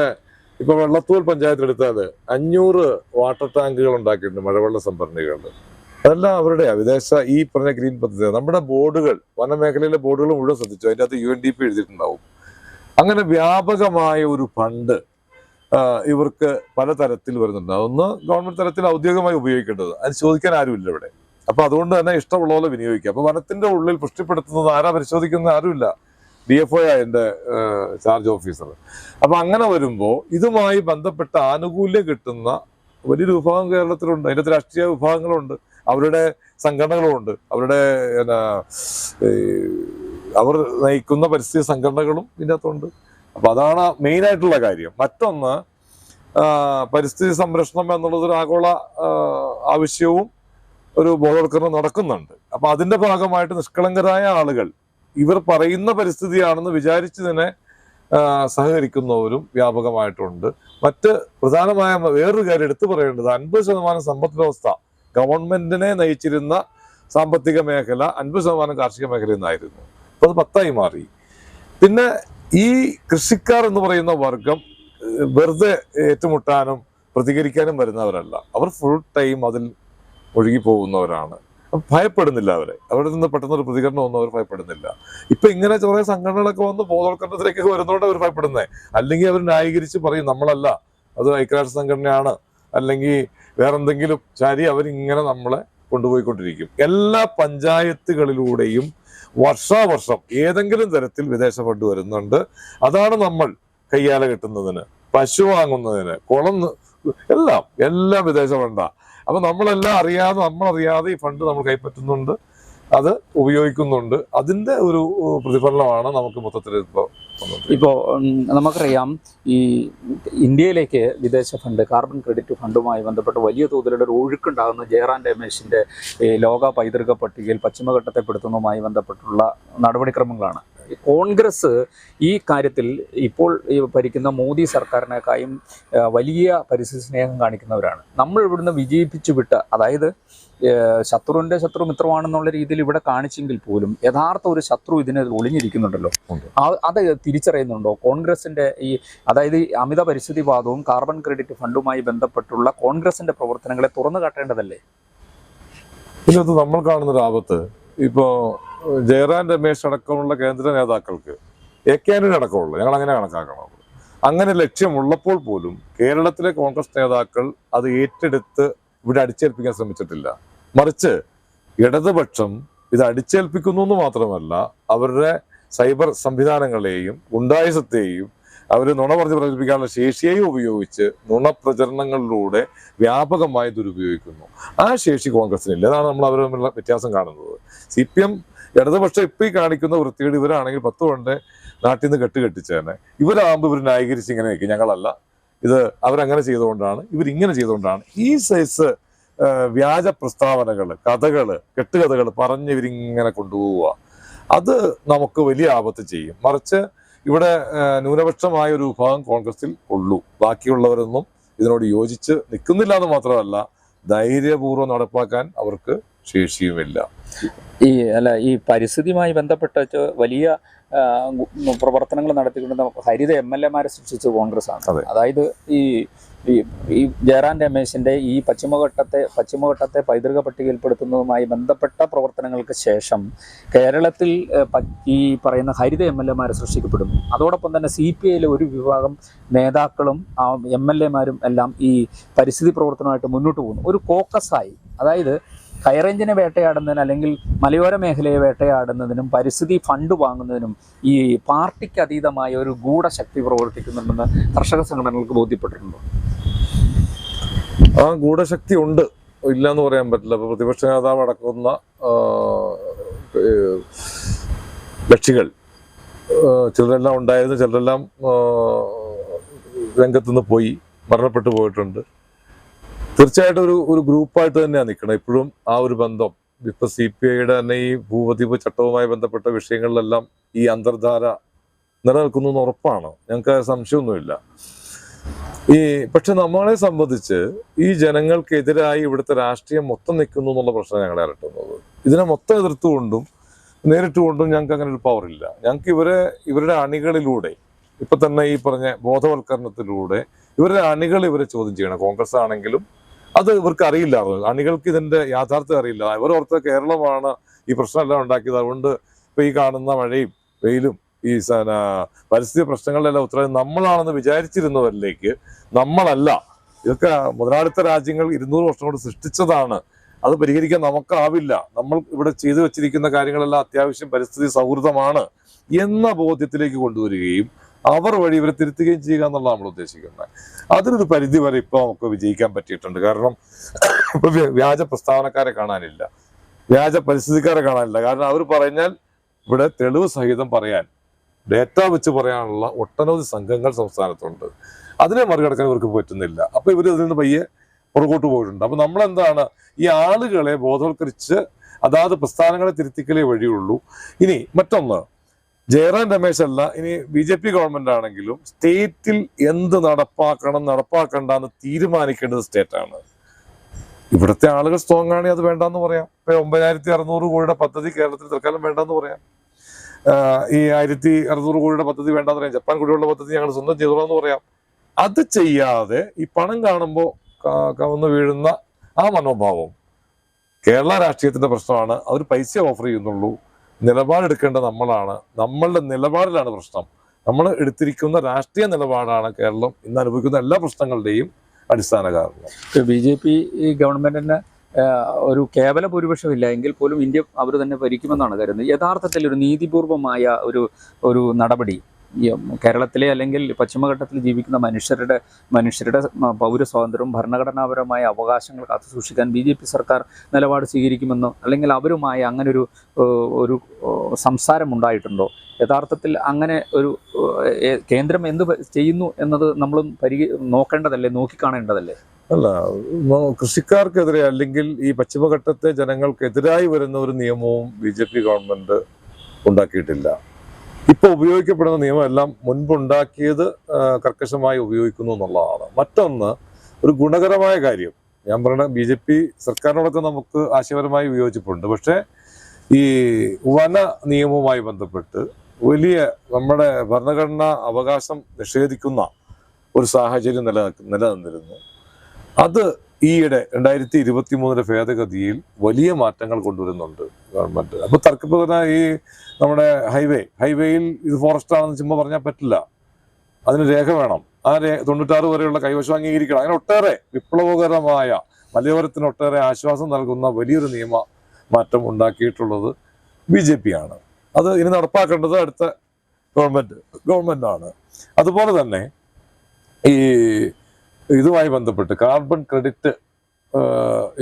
ഇപ്പൊ വെള്ളത്തൂൽ പഞ്ചായത്തിലെടുത്താൽ 500 വാട്ടർ ടാങ്കുകൾ ഉണ്ടാക്കിയിട്ടുണ്ട്, മഴവെള്ള സംഭരണികൾ. അതെല്ലാം അവരുടെ വിദേശ ഈ പറഞ്ഞ ഗ്രീൻ പദ്ധതി. നമ്മുടെ ബോർഡുകൾ, വനമേഖലയിലെ ബോർഡുകൾ മുഴുവൻ ശ്രദ്ധിച്ചു, അതിൻ്റെ അകത്ത് UNDP എഴുതിയിട്ടുണ്ടാവും. അങ്ങനെ വ്യാപകമായ ഒരു ഫണ്ട് ഇവർക്ക് പലതരത്തിൽ വരുന്നുണ്ട്. അതൊന്ന് ഗവൺമെന്റ് തലത്തിൽ ഔദ്യോഗികമായി ഉപയോഗിക്കേണ്ടത്, അത് ചോദിക്കാൻ ആരുമില്ല ഇവിടെ. അപ്പൊ അതുകൊണ്ട് തന്നെ ഇഷ്ടമുള്ള പോലെ വിനിയോഗിക്കുക. അപ്പൊ വനത്തിന്റെ ഉള്ളിൽ പുഷ്ടിപ്പെടുത്തുന്നത് ആരാ പരിശോധിക്കുന്ന ആരുമില്ല, DFO അതിന്റെ ചാർജ് ഓഫീസർ. അപ്പൊ അങ്ങനെ വരുമ്പോൾ ഇതുമായി ബന്ധപ്പെട്ട ആനുകൂല്യം കിട്ടുന്ന വലിയൊരു വിഭാഗം കേരളത്തിലുണ്ട്. അതിൻ്റെ രാഷ്ട്രീയ വിഭാഗങ്ങളുണ്ട്, അവരുടെ സംഘടനകളുമുണ്ട്, അവരുടെ അവർ നയിക്കുന്ന പരിസ്ഥിതി സംഘടനകളും ഇതിൻ്റെ അകത്തുണ്ട്. അപ്പൊ അതാണ് മെയിൻ ആയിട്ടുള്ള കാര്യം. മറ്റൊന്ന്, പരിസ്ഥിതി സംരക്ഷണം എന്നുള്ളതൊരു ആഗോള ആവശ്യവും ഒരു ബോധവൽക്കരണം നടക്കുന്നുണ്ട്. അപ്പൊ അതിന്റെ ഭാഗമായിട്ട് നിഷ്കളങ്കരായ ആളുകൾ ഇവർ പറയുന്ന പരിസ്ഥിതിയാണെന്ന് വിചാരിച്ച് തന്നെ സഹകരിക്കുന്നവരും വ്യാപകമായിട്ടുണ്ട്. മറ്റ് പ്രധാനമായ വേറൊരു കാര്യം എടുത്തു പറയേണ്ടത്, 50% സമ്പദ് വ്യവസ്ഥ ഗവൺമെന്റിനെ നയിച്ചിരുന്ന സാമ്പത്തിക മേഖല 50% കാർഷിക മേഖലയിൽ നിന്നായിരുന്നു. അപ്പൊ അത് 10ആയി മാറി. പിന്നെ ഈ കൃഷിക്കാർ എന്ന് പറയുന്ന വർഗം വെറുതെ ഏറ്റുമുട്ടാനും പ്രതികരിക്കാനും വരുന്നവരല്ല. അവർ ഫുൾ ടൈം അതിൽ ഒഴുകി പോകുന്നവരാണ്. ഭയപ്പെടുന്നില്ല അവരുടെ നിന്ന് പെട്ടെന്നൊരു പ്രതികരണം ഒന്നും അവർ ഭയപ്പെടുന്നില്ല. ഇപ്പൊ ഇങ്ങനെ കുറെ സംഘടനകളൊക്കെ വന്ന് ബോധവൽക്കരണത്തിലേക്ക് വരുന്നതുകൊണ്ട് അവർ ഭയപ്പെടുന്നത്. അല്ലെങ്കിൽ അവർ ന്യായീകരിച്ച് പറയും നമ്മളല്ല, അത് ഐക്യരാഷ്ട്ര സംഘടനയാണ്, അല്ലെങ്കിൽ വേറെന്തെങ്കിലും ചാരി അവരിങ്ങനെ നമ്മളെ കൊണ്ടുപോയിക്കൊണ്ടിരിക്കും. എല്ലാ പഞ്ചായത്തുകളിലൂടെയും വർഷാവർഷം ഏതെങ്കിലും തരത്തിൽ വിദേശ ഫണ്ട് വരുന്നുണ്ട്. അതാണ് നമ്മൾ കയ്യാല കെട്ടുന്നതിന്, പശു വാങ്ങുന്നതിന്, എല്ലാം വിദേശ ഫണ്ടാ. അപ്പൊ നമ്മളറിയാതെ ഈ ഫണ്ട് നമ്മൾ കൈപ്പറ്റുന്നുണ്ട്, അത് ഉപയോഗിക്കുന്നുണ്ട്. അതിന്റെ ഒരു പ്രതിഫലനമാണ് നമുക്ക് മൊത്തത്തിൽ ഇപ്പോൾ നമുക്കറിയാം ഈ ഇന്ത്യയിലേക്ക് വിദേശ ഫണ്ട്, കാർബൺ ക്രെഡിറ്റ് ഫണ്ടുമായി ബന്ധപ്പെട്ട് വലിയ തോതിലുള്ള ഒരു ഒഴുക്കുണ്ടാകുന്ന ജയറാം രമേശിൻ്റെ ലോക പൈതൃക പട്ടികയിൽ പശ്ചിമഘട്ടത്തെപ്പെടുത്തുന്നതുമായി ബന്ധപ്പെട്ടുള്ള നടപടിക്രമങ്ങളാണ്. കോൺഗ്രസ് ഈ കാര്യത്തിൽ ഇപ്പോൾ ഈ ഭരിക്കുന്ന മോദി സർക്കാരിനേക്കാളും വലിയ പരിസ്ഥിതി സ്നേഹം കാണിക്കുന്നവരാണ്. നമ്മൾ ഇവിടുന്ന് വിജയിപ്പിച്ചു വിട്ട, അതായത് ശത്രുവിൻ്റെ ശത്രു മിത്രമാണെന്നുള്ള രീതിയിൽ ഇവിടെ കാണിച്ചെങ്കിൽ പോലും യഥാർത്ഥ ഒരു ശത്രു ഇതിന് ഒളിഞ്ഞിരിക്കുന്നുണ്ടല്ലോ. അത് തിരിച്ചറിയുന്നുണ്ടോ കോൺഗ്രസിന്റെ അതായത് ഈ അമിത പരിസ്ഥിതിവാദവും കാർബൺ ക്രെഡിറ്റ് ഫണ്ടുമായി ബന്ധപ്പെട്ടുള്ള കോൺഗ്രസിന്റെ പ്രവർത്തനങ്ങളെ തുറന്നു കാട്ടേണ്ടതല്ലേ? ഇതിനകത്ത് നമ്മൾ കാണുന്നൊരു ആപത്ത്, ഇപ്പോ ജയറാം രമേശ് അടക്കമുള്ള കേന്ദ്ര നേതാക്കൾക്ക്, AK ആന്റണി അടക്കമുള്ള, ഞങ്ങൾ അങ്ങനെ കണക്കാക്കണം, അങ്ങനെ ലക്ഷ്യമുള്ളപ്പോൾ പോലും കേരളത്തിലെ കോൺഗ്രസ് നേതാക്കൾ അത് ഏറ്റെടുത്ത് ഇവിടെ അടിച്ചേൽപ്പിക്കാൻ ശ്രമിച്ചിട്ടില്ല. മറിച്ച് ഇടതുപക്ഷം ഇത് അടിച്ചേൽപ്പിക്കുന്നു എന്ന് മാത്രമല്ല, അവരുടെ സൈബർ സംവിധാനങ്ങളെയും ഗുണ്ടായുസത്തെയും അവർ നുണ പറഞ്ഞ് പ്രചരിപ്പിക്കാനുള്ള ശേഷിയെയും ഉപയോഗിച്ച് നുണപ്രചരണങ്ങളിലൂടെ വ്യാപകമായി ദുരുപയോഗിക്കുന്നു. ആ ശേഷി കോൺഗ്രസിനില്ല. അതാണ് നമ്മൾ അവർ തമ്മിലുള്ള വ്യത്യാസം കാണുന്നത്. CPM ഇടതുപക്ഷം ഇപ്പം ഈ കാണിക്കുന്ന വൃത്തിയോട് ഇവരാണെങ്കിൽ 10 കൊണ്ട് നാട്ടിൽ നിന്ന് കെട്ടിച്ചേനെ. ഇവരാകുമ്പോൾ ഇവർ ന്യായീകരിച്ച് ഇങ്ങനെ വയ്ക്കും, ഞങ്ങളല്ല, ഇത് അവരങ്ങനെ ചെയ്തുകൊണ്ടാണ്, ഇവരിങ്ങനെ ചെയ്തുകൊണ്ടാണ്. ഈ സൈസ് വ്യാജ പ്രസ്താവനകൾ, കെട്ടുകഥകൾ പറഞ്ഞ് ഇവരിങ്ങനെ കൊണ്ടുപോവുക. അത് നമുക്ക് വലിയ ആപത്ത് ചെയ്യും. മറിച്ച് ഇവിടെ ന്യൂനപക്ഷമായ ഒരു വിഭാഗം കോൺഗ്രസിൽ ഉള്ളൂ. ബാക്കിയുള്ളവരൊന്നും ഇതിനോട് യോജിച്ച് നിൽക്കുന്നില്ല എന്ന് മാത്രമല്ല, ധൈര്യപൂർവ്വം നടപ്പാക്കാൻ അവർക്ക് ശേഷിയുമില്ല. ഈ പരിസ്ഥിതിയുമായി ബന്ധപ്പെട്ട് വലിയ പ്രവർത്തനങ്ങൾ നടത്തിക്കൊണ്ട് ഹരിത MLA-മാരെ സൃഷ്ടിച്ച കോൺഗ്രസ്സാണ്. അതായത് ഈ ജയറാം രമേശിന്റെ ഈ പശ്ചിമഘട്ടത്തെ പൈതൃക പട്ടികയിൽപ്പെടുത്തുന്നതുമായി ബന്ധപ്പെട്ട പ്രവർത്തനങ്ങൾക്ക് ശേഷം കേരളത്തിൽ ഈ പറയുന്ന ഹരിത MLA-മാരെ സൃഷ്ടിക്കപ്പെടുന്നു. അതോടൊപ്പം തന്നെ CPI-യിലെ ഒരു വിഭാഗം നേതാക്കളും MLA-മാരും എല്ലാം ഈ പരിസ്ഥിതി പ്രവർത്തനമായിട്ട് മുന്നോട്ട് പോകുന്നു. ഒരു കോക്കസായി, അതായത് ഹൈറേഞ്ചിനെ വേട്ടയാടുന്നതിന് അല്ലെങ്കിൽ മലയോര മേഖലയെ വേട്ടയാടുന്നതിനും പരിസ്ഥിതി ഫണ്ട് വാങ്ങുന്നതിനും ഈ പാർട്ടിക്ക് അതീതമായ ഒരു ഗൂഢശക്തി പ്രവർത്തിക്കുന്നുണ്ടെന്ന് കർഷക സംഘടനകൾക്ക് ബോധ്യപ്പെട്ടിട്ടുണ്ടോ? ആ ഗൂഢശക്തി ഉണ്ട്, ഇല്ല എന്ന് പറയാൻ പറ്റില്ല. ഇപ്പൊ പ്രതിപക്ഷ നേതാവ് അടക്കുന്ന കക്ഷികൾ ചിലരെല്ലാം ഉണ്ടായിരുന്നു, ചിലരെല്ലാം രംഗത്തുനിന്ന് പോയി, മരണപ്പെട്ടു പോയിട്ടുണ്ട്. തീർച്ചയായിട്ടും ഒരു ഗ്രൂപ്പായിട്ട് തന്നെയാണ് നിൽക്കണം ഇപ്പോഴും ആ ഒരു ബന്ധം. ഇപ്പൊ CPI-യുടെ തന്നെ ഈ ഭൂപതിപ്പ് ചട്ടവുമായി ബന്ധപ്പെട്ട വിഷയങ്ങളിലെല്ലാം ഈ അന്തർധാര നിലനിൽക്കുന്നു എന്ന് ഉറപ്പാണ്, ഞങ്ങൾക്ക് സംശയമൊന്നുമില്ല. പക്ഷെ നമ്മളെ സംബന്ധിച്ച് ഈ ജനങ്ങൾക്കെതിരായി ഇവിടുത്തെ രാഷ്ട്രീയം മൊത്തം നിൽക്കുന്നു എന്നുള്ള പ്രശ്നം ഞങ്ങളെ അലട്ടുന്നത്. ഇതിനെ മൊത്തം എതിർത്തുകൊണ്ടും നേരിട്ടുകൊണ്ടും ഞങ്ങൾക്ക് അങ്ങനെ ഒരു പവറില്ല. ഞങ്ങൾക്ക് ഇവരുടെ അണികളിലൂടെ, ഇപ്പൊ തന്നെ ഈ പറഞ്ഞ ബോധവൽക്കരണത്തിലൂടെ ഇവരുടെ അണികൾ ഇവരെ ചോദ്യം ചെയ്യണം. കോൺഗ്രസ് ആണെങ്കിലും അത് ഇവർക്ക് അറിയില്ലായിരുന്നു, അണികൾക്ക് ഇതിന്റെ യാഥാർത്ഥ്യം അറിയില്ല. ഇവർ ഓർത്ത കേരളമാണ് ഈ പ്രശ്നമെല്ലാം ഉണ്ടാക്കിയത്. അതുകൊണ്ട് ഇപ്പൊ ഈ കാണുന്ന മഴയും വെയിലും ഈ പരിസ്ഥിതി പ്രശ്നങ്ങളിലെല്ലാം ഉത്തരവാദിത്വം നമ്മളാണെന്ന് വിചാരിച്ചിരുന്നവരിലേക്ക് നമ്മളല്ല. ഇതൊക്കെ മുതലാളിത്ത രാജ്യങ്ങൾ 200 വർഷം കൊണ്ട് സൃഷ്ടിച്ചതാണ്, അത് പരിഹരിക്കാൻ നമുക്കാവില്ല. നമ്മൾ ഇവിടെ ചെയ്തു വെച്ചിരിക്കുന്ന കാര്യങ്ങളെല്ലാം അത്യാവശ്യം പരിസ്ഥിതി സൗഹൃദമാണ് എന്ന ബോധ്യത്തിലേക്ക് കൊണ്ടുവരികയും അവർ വഴി ഇവരെ തിരുത്തുകയും ചെയ്യുക എന്നുള്ള നമ്മൾ ഉദ്ദേശിക്കുന്നത്. അതിനൊരു പരിധി വരെ ഇപ്പൊ നമുക്ക് വിജയിക്കാൻ പറ്റിയിട്ടുണ്ട്. കാരണം ഇപ്പൊ വ്യാജ പ്രസ്താവനക്കാരെ കാണാനില്ല, വ്യാജ പരിസ്ഥിതിക്കാരെ കാണാനില്ല. കാരണം അവർ പറഞ്ഞാൽ ഇവിടെ തെളിവ് സഹിതം പറയാൻ, ഡേറ്റ വെച്ച് പറയാനുള്ള ഒട്ടനവധി സംഘങ്ങൾ സംസ്ഥാനത്തുണ്ട്. അതിനെ മറികടക്കാൻ ഇവർക്ക് പറ്റുന്നില്ല. അപ്പൊ ഇവർ ഇതിൽ നിന്ന് പയ്യെ പുറകോട്ട് പോയിട്ടുണ്ട്. അപ്പൊ നമ്മളെന്താണ്, ഈ ആളുകളെ ബോധവൽക്കരിച്ച് അതാത് പ്രസ്ഥാനങ്ങളെ തിരുത്തിക്കലേ വഴിയുള്ളൂ. ഇനി മറ്റൊന്ന്, ജയറാം രമേശ് അല്ല, ഇനി BJP ഗവൺമെന്റ് ആണെങ്കിലും സ്റ്റേറ്റിൽ എന്ത് നടപ്പാക്കണ്ടെന്ന് തീരുമാനിക്കേണ്ടത് സ്റ്റേറ്റാണ്. ഇവിടുത്തെ ആളുകൾ സ്ട്രോങ് ആണെങ്കിൽ അത് വേണ്ടെന്ന് പറയാം. ഇപ്പൊ 9600 കോടിയുടെ പദ്ധതി കേരളത്തിൽ തൽക്കാലം വേണ്ടെന്ന് പറയാം. ഈ 1600 കോടിയുടെ പദ്ധതി വേണ്ടെന്ന് പറയാം. ജപ്പാൻ കുടിവെള്ള പദ്ധതി ഞങ്ങൾ സ്വന്തം ചെയ്തോളാന്ന് പറയാം. അത് ചെയ്യാതെ ഈ പണം കാണുമ്പോൾ കവന്ന് വീഴുന്ന ആ മനോഭാവം കേരള രാഷ്ട്രീയത്തിന്റെ പ്രശ്നമാണ്. അവർ പൈസ ഓഫർ ചെയ്യുന്നുള്ളൂ, നിലപാടെടുക്കേണ്ട നമ്മളാണ്. നമ്മളുടെ നിലപാടിലാണ് പ്രശ്നം. നമ്മൾ എടുത്തിരിക്കുന്ന രാഷ്ട്രീയ നിലപാടാണ് കേരളം ഇന്ന് അനുഭവിക്കുന്ന എല്ലാ പ്രശ്നങ്ങളുടെയും അടിസ്ഥാന കാരണം. BJP ഗവൺമെന്റിന് ഒരു കേവല ഭൂരിപക്ഷമില്ല എങ്കിൽ പോലും ഇന്ത്യ അവർ തന്നെ ഭരിക്കുമെന്നാണ് കരുതുന്നത്. യഥാർത്ഥത്തിൽ ഒരു നീതിപൂർവമായ ഒരു നടപടി ഈ കേരളത്തിലെ അല്ലെങ്കിൽ പശ്ചിമഘട്ടത്തിൽ ജീവിക്കുന്ന മനുഷ്യരുടെ പൗരസ്വാതന്ത്ര്യവും ഭരണഘടനാപരമായ അവകാശങ്ങൾ കാത്തുസൂക്ഷിക്കാൻ BJP സർക്കാർ നിലപാട് സ്വീകരിക്കുമെന്നോ അല്ലെങ്കിൽ അവരുമായി അങ്ങനൊരു ഒരു സംസാരം ഉണ്ടായിട്ടുണ്ടോ? യഥാർത്ഥത്തിൽ അങ്ങനെ ഒരു കേന്ദ്രം എന്ത് ചെയ്യുന്നു എന്നത് നമ്മളും നോക്കേണ്ടതല്ലേ, നോക്കിക്കാണേണ്ടതല്ലേ? അല്ല, കൃഷിക്കാർക്കെതിരെ അല്ലെങ്കിൽ ഈ പശ്ചിമഘട്ടത്തെ ജനങ്ങൾക്കെതിരായി വരുന്ന ഒരു നിയമവും BJP ഗവൺമെന്റ് ഉണ്ടാക്കിയിട്ടില്ല. ഇപ്പൊ ഉപയോഗിക്കപ്പെടുന്ന നിയമം എല്ലാം മുൻപുണ്ടാക്കിയത് കർക്കശമായി ഉപയോഗിക്കുന്നു എന്നുള്ളതാണ്. മറ്റൊന്ന്, ഒരു ഗുണകരമായ കാര്യം ഞാൻ പറയുന്നത്, BJP സർക്കാരിനോടൊക്കെ നമുക്ക് ആശയപരമായി വിയോജിപ്പുണ്ട്. പക്ഷേ ഈ വന നിയമവുമായി ബന്ധപ്പെട്ട് വലിയ നമ്മുടെ ഭരണഘടനാ അവകാശം നിഷേധിക്കുന്ന ഒരു സാഹചര്യം നിലനിന്നിരുന്നു. അത് ഈയിടെ 2023 ഭേദഗതിയിൽ വലിയ മാറ്റങ്ങൾ കൊണ്ടുവരുന്നുണ്ട് ഗവൺമെന്റ്. അപ്പൊ തർക്കപ്രധാന ഈ നമ്മുടെ ഹൈവേയിൽ ഇത് ഫോറസ്റ്റ് ആണെന്ന് ചുമ്മാ പറഞ്ഞാൽ പറ്റില്ല, അതിന് രേഖ വേണം. ആ 96 വരെയുള്ള കൈവശം അംഗീകരിക്കണം. അങ്ങനെ ഒട്ടേറെ വിപ്ലവകരമായ മലയോരത്തിന് ഒട്ടേറെ ആശ്വാസം നൽകുന്ന വലിയൊരു നിയമ മാറ്റം ഉണ്ടാക്കിയിട്ടുള്ളത് BJP ആണ്. അത് ഇനി നടപ്പാക്കേണ്ടത് അടുത്ത ഗവൺമെന്റാണ്. അതുപോലെ തന്നെ ഈ ഇതുമായി ബന്ധപ്പെട്ട് കാർബൺ ക്രെഡിറ്റ്